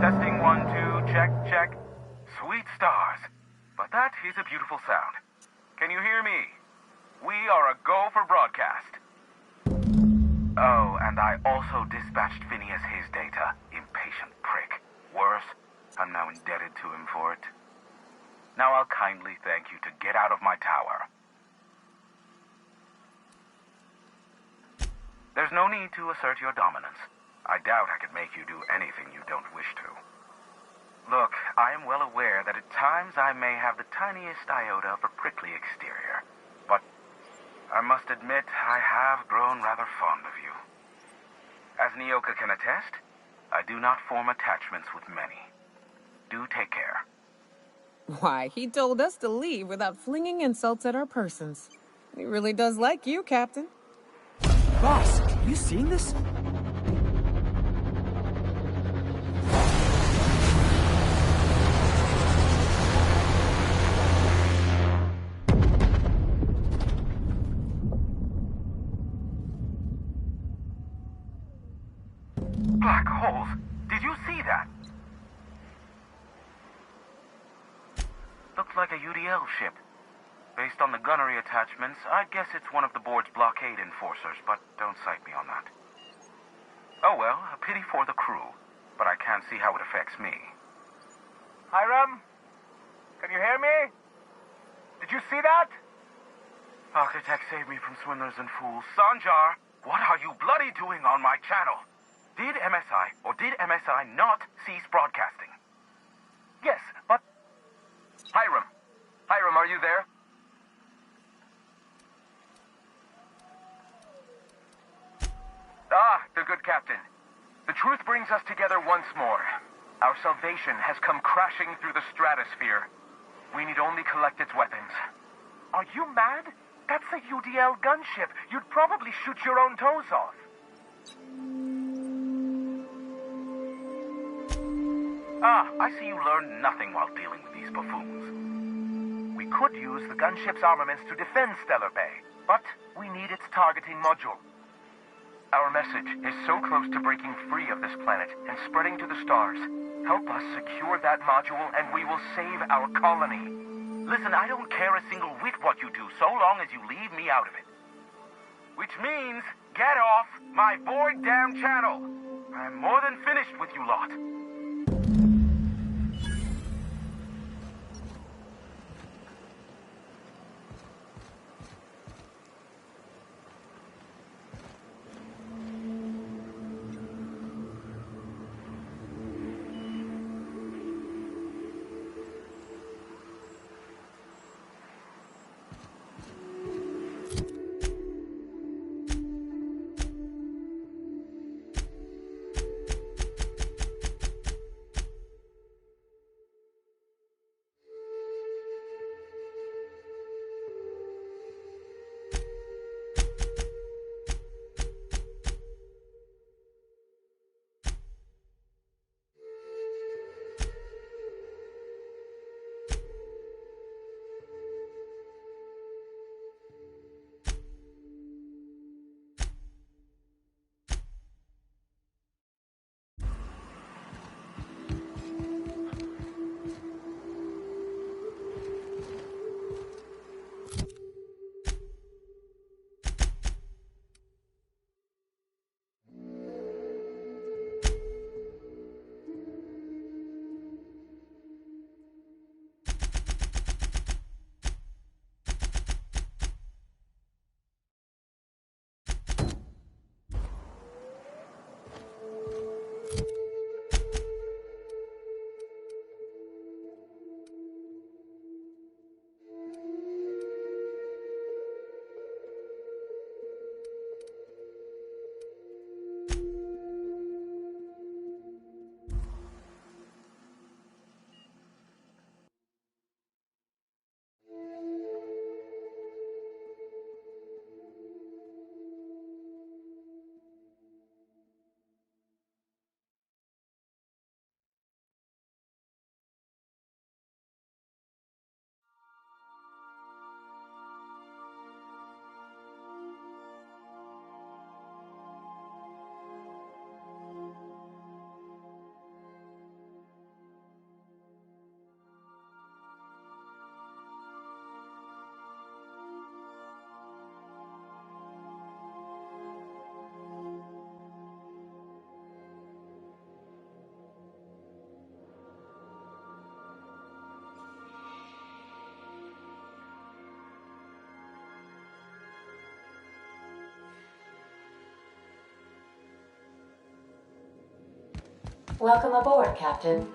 Testing 1, 2, check, check. Sweet stars. But that is a beautiful sound. Can you hear me? We are a go for broadcast. Oh, and I also dispatched Phineas his data. Impatient prick. Worse, I'm now indebted to him for it. Now I'll kindly thank you to get out of my tower. There's no need to assert your dominance. I doubt I could make you do anything you don't wish to. Look, I am well aware that at times I may have the tiniest iota of a prickly exterior, but I must admit I have grown rather fond of you. As Nyoka can attest, I do not form attachments with many. Do take care. Why, he told us to leave without flinging insults at our persons. He really does like you, Captain. Boss, are you seeing this? Black holes? Did you see that? Looks like a UDL ship. Based on the gunnery attachments, I'd guess it's one of the board's blockade enforcers, but don't cite me on that. Oh well, a pity for the crew, but I can't see how it affects me. Hiram? Can you hear me? Did you see that? Architect, save me from swindlers and fools. Sanjar, what are you bloody doing on my channel? Did MSI or did MSI not cease broadcasting? Yes, but... Hiram. Hiram, are you there? Ah, the good captain. The truth brings us together once more. Our salvation has come crashing through the stratosphere. We need only collect its weapons. Are you mad? That's a UDL gunship. You'd probably shoot your own toes off. Ah, I see you learned nothing while dealing with these buffoons. We could use the gunship's armaments to defend Stellar Bay, but we need its targeting module. Our message is so close to breaking free of this planet and spreading to the stars. Help us secure that module and we will save our colony. Listen, I don't care a single whit what you do, so long as you leave me out of it. Which means, get off my void damn channel. I'm more than finished with you lot. Welcome aboard, Captain.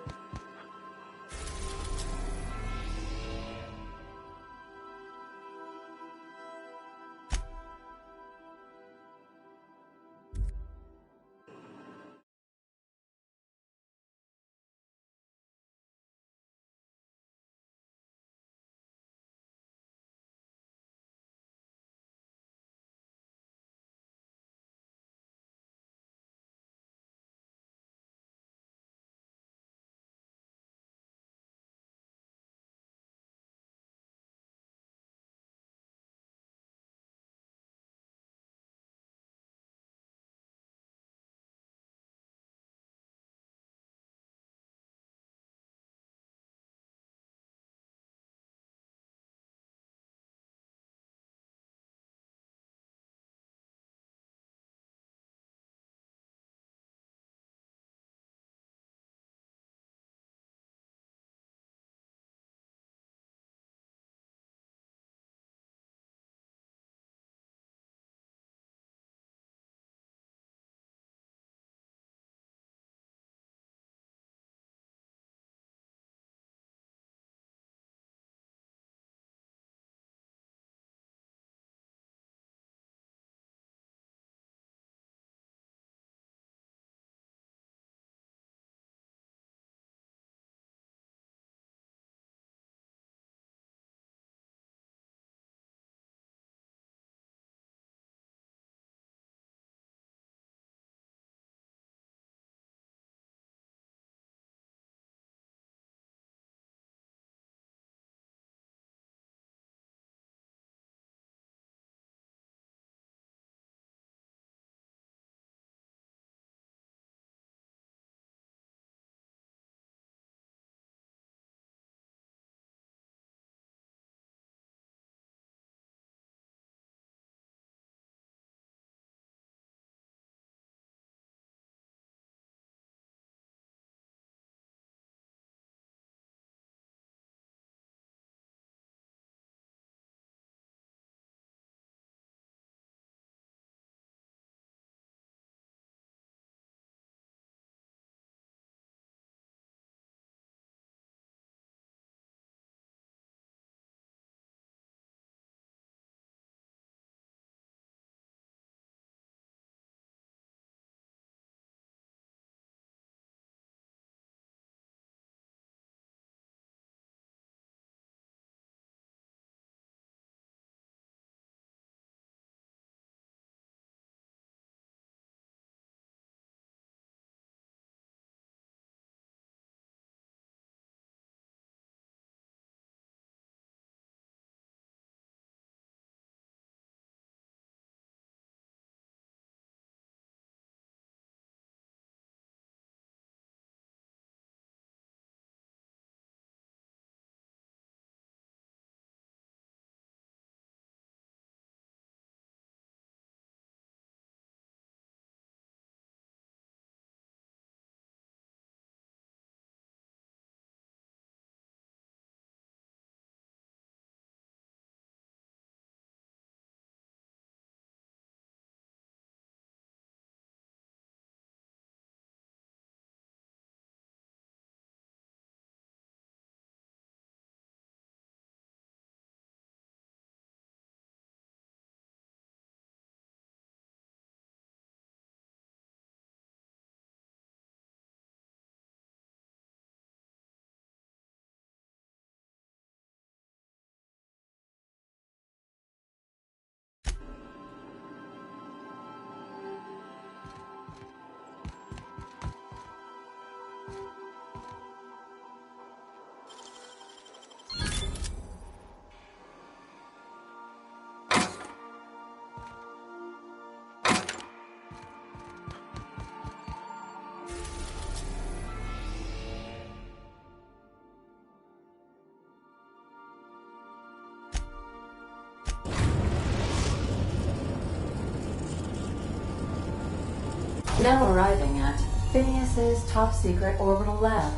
Now arriving at Phineas's top secret orbital lab.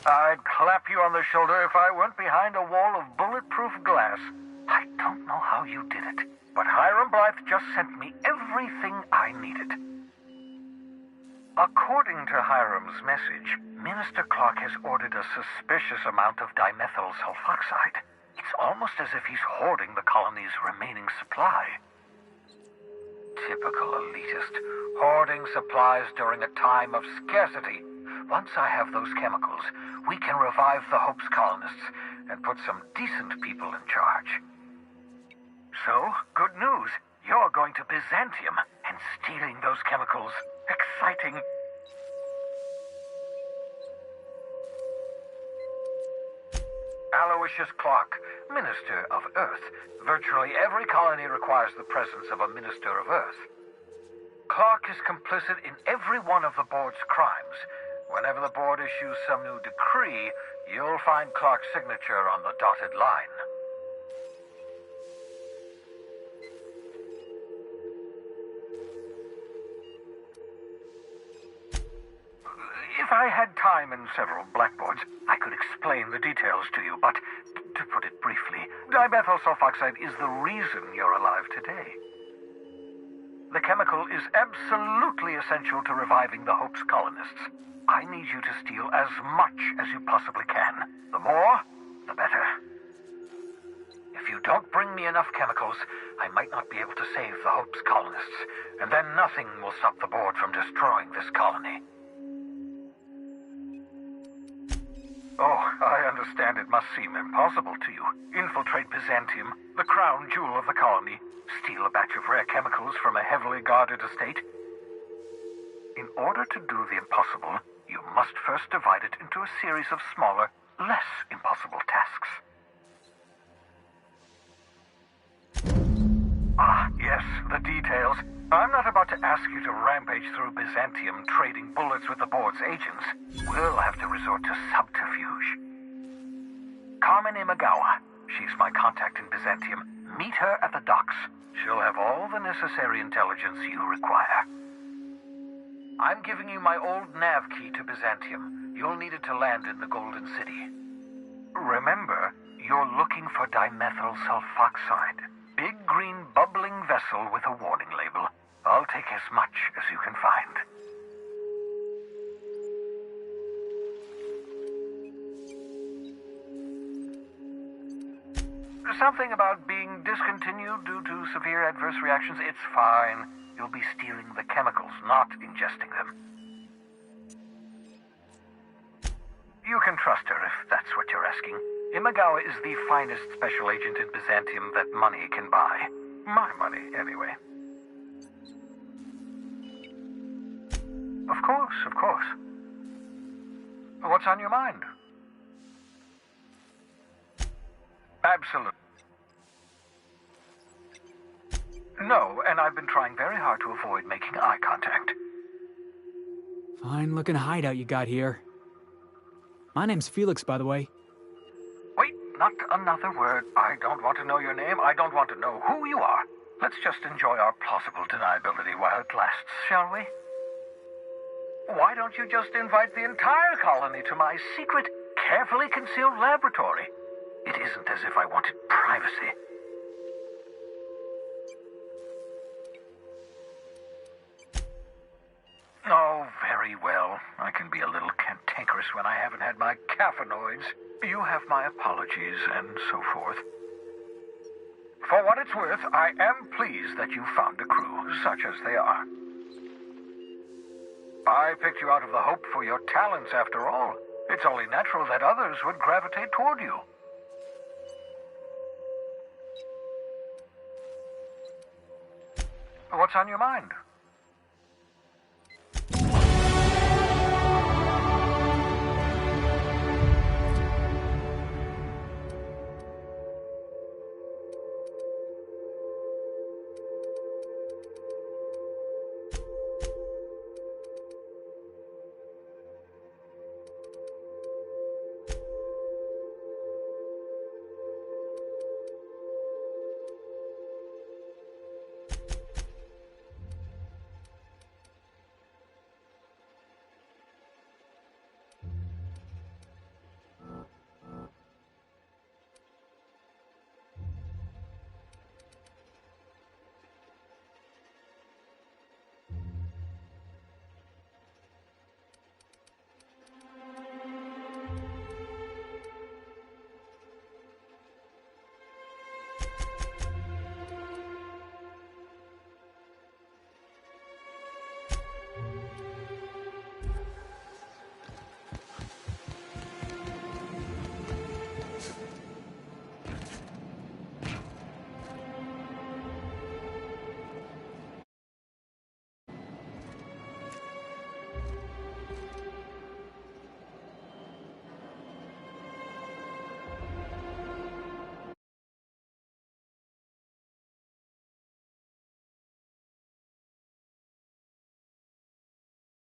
I'd clap you on the shoulder if I weren't behind a wall of bulletproof glass. I don't know how you did it, but Hiram Blythe just sent me everything I needed. According to Hiram's message, Minister Clark has ordered a suspicious amount of dimethyl sulfoxide. It's almost as if he's hoarding the colony's remaining supply. Typical elitist, hoarding supplies during a time of scarcity. Once I have those chemicals, we can revive the Hope's colonists and put some decent people in charge. So, good news. You're going to Byzantium and stealing those chemicals. Exciting. Aloysius Clark, Minister of Earth. Virtually every colony requires the presence of a Minister of Earth. Clark is complicit in every one of the board's crimes. Whenever the board issues some new decree, you'll find Clark's signature on the dotted line. If I had time and several blackboards, I could explain the details to you, but to put it briefly, dimethyl sulfoxide is the reason you're alive today. The chemical is absolutely essential to reviving the Hope's colonists. I need you to steal as much as you possibly can. The more, the better. If you don't bring me enough chemicals, I might not be able to save the Hope's colonists, and then nothing will stop the board from destroying this colony. Oh, I understand it must seem impossible to you. Infiltrate Byzantium, the crown jewel of the colony, steal a batch of rare chemicals from a heavily guarded estate. In order to do the impossible, you must first divide it into a series of smaller, less impossible tasks. Ah, yes, the details. I'm not about to ask you to rampage through Byzantium trading bullets with the board's agents. We'll have to resort to subterfuge. Carmen Imagawa. She's my contact in Byzantium. Meet her at the docks. She'll have all the necessary intelligence you require. I'm giving you my old nav key to Byzantium. You'll need it to land in the Golden City. Remember, you're looking for dimethyl sulfoxide. Big green bubbling vessel with a warning label. I'll take as much as you can find. Something about being discontinued due to severe adverse reactions. It's fine. You'll be stealing the chemicals, not ingesting them. You can trust her if that's what you're asking. Imagawa is the finest special agent in Byzantium that money can buy. My money, anyway. Of course, of course. What's on your mind? Absolutely. No, and I've been trying very hard to avoid making eye contact. Fine looking hideout you got here. My name's Felix, by the way. Wait, not another word. I don't want to know your name. I don't want to know who you are. Let's just enjoy our plausible deniability while it lasts, shall we? Why don't you just invite the entire colony to my secret carefully concealed laboratory. It isn't as if I wanted privacy. Oh, very well. I can be a little cantankerous when I haven't had my caffeinoids. You have my apologies, and so forth. For what it's worth, I am pleased that you found a crew, such as they are. I picked you out of the hope for your talents, after all. It's only natural that others would gravitate toward you. What's on your mind?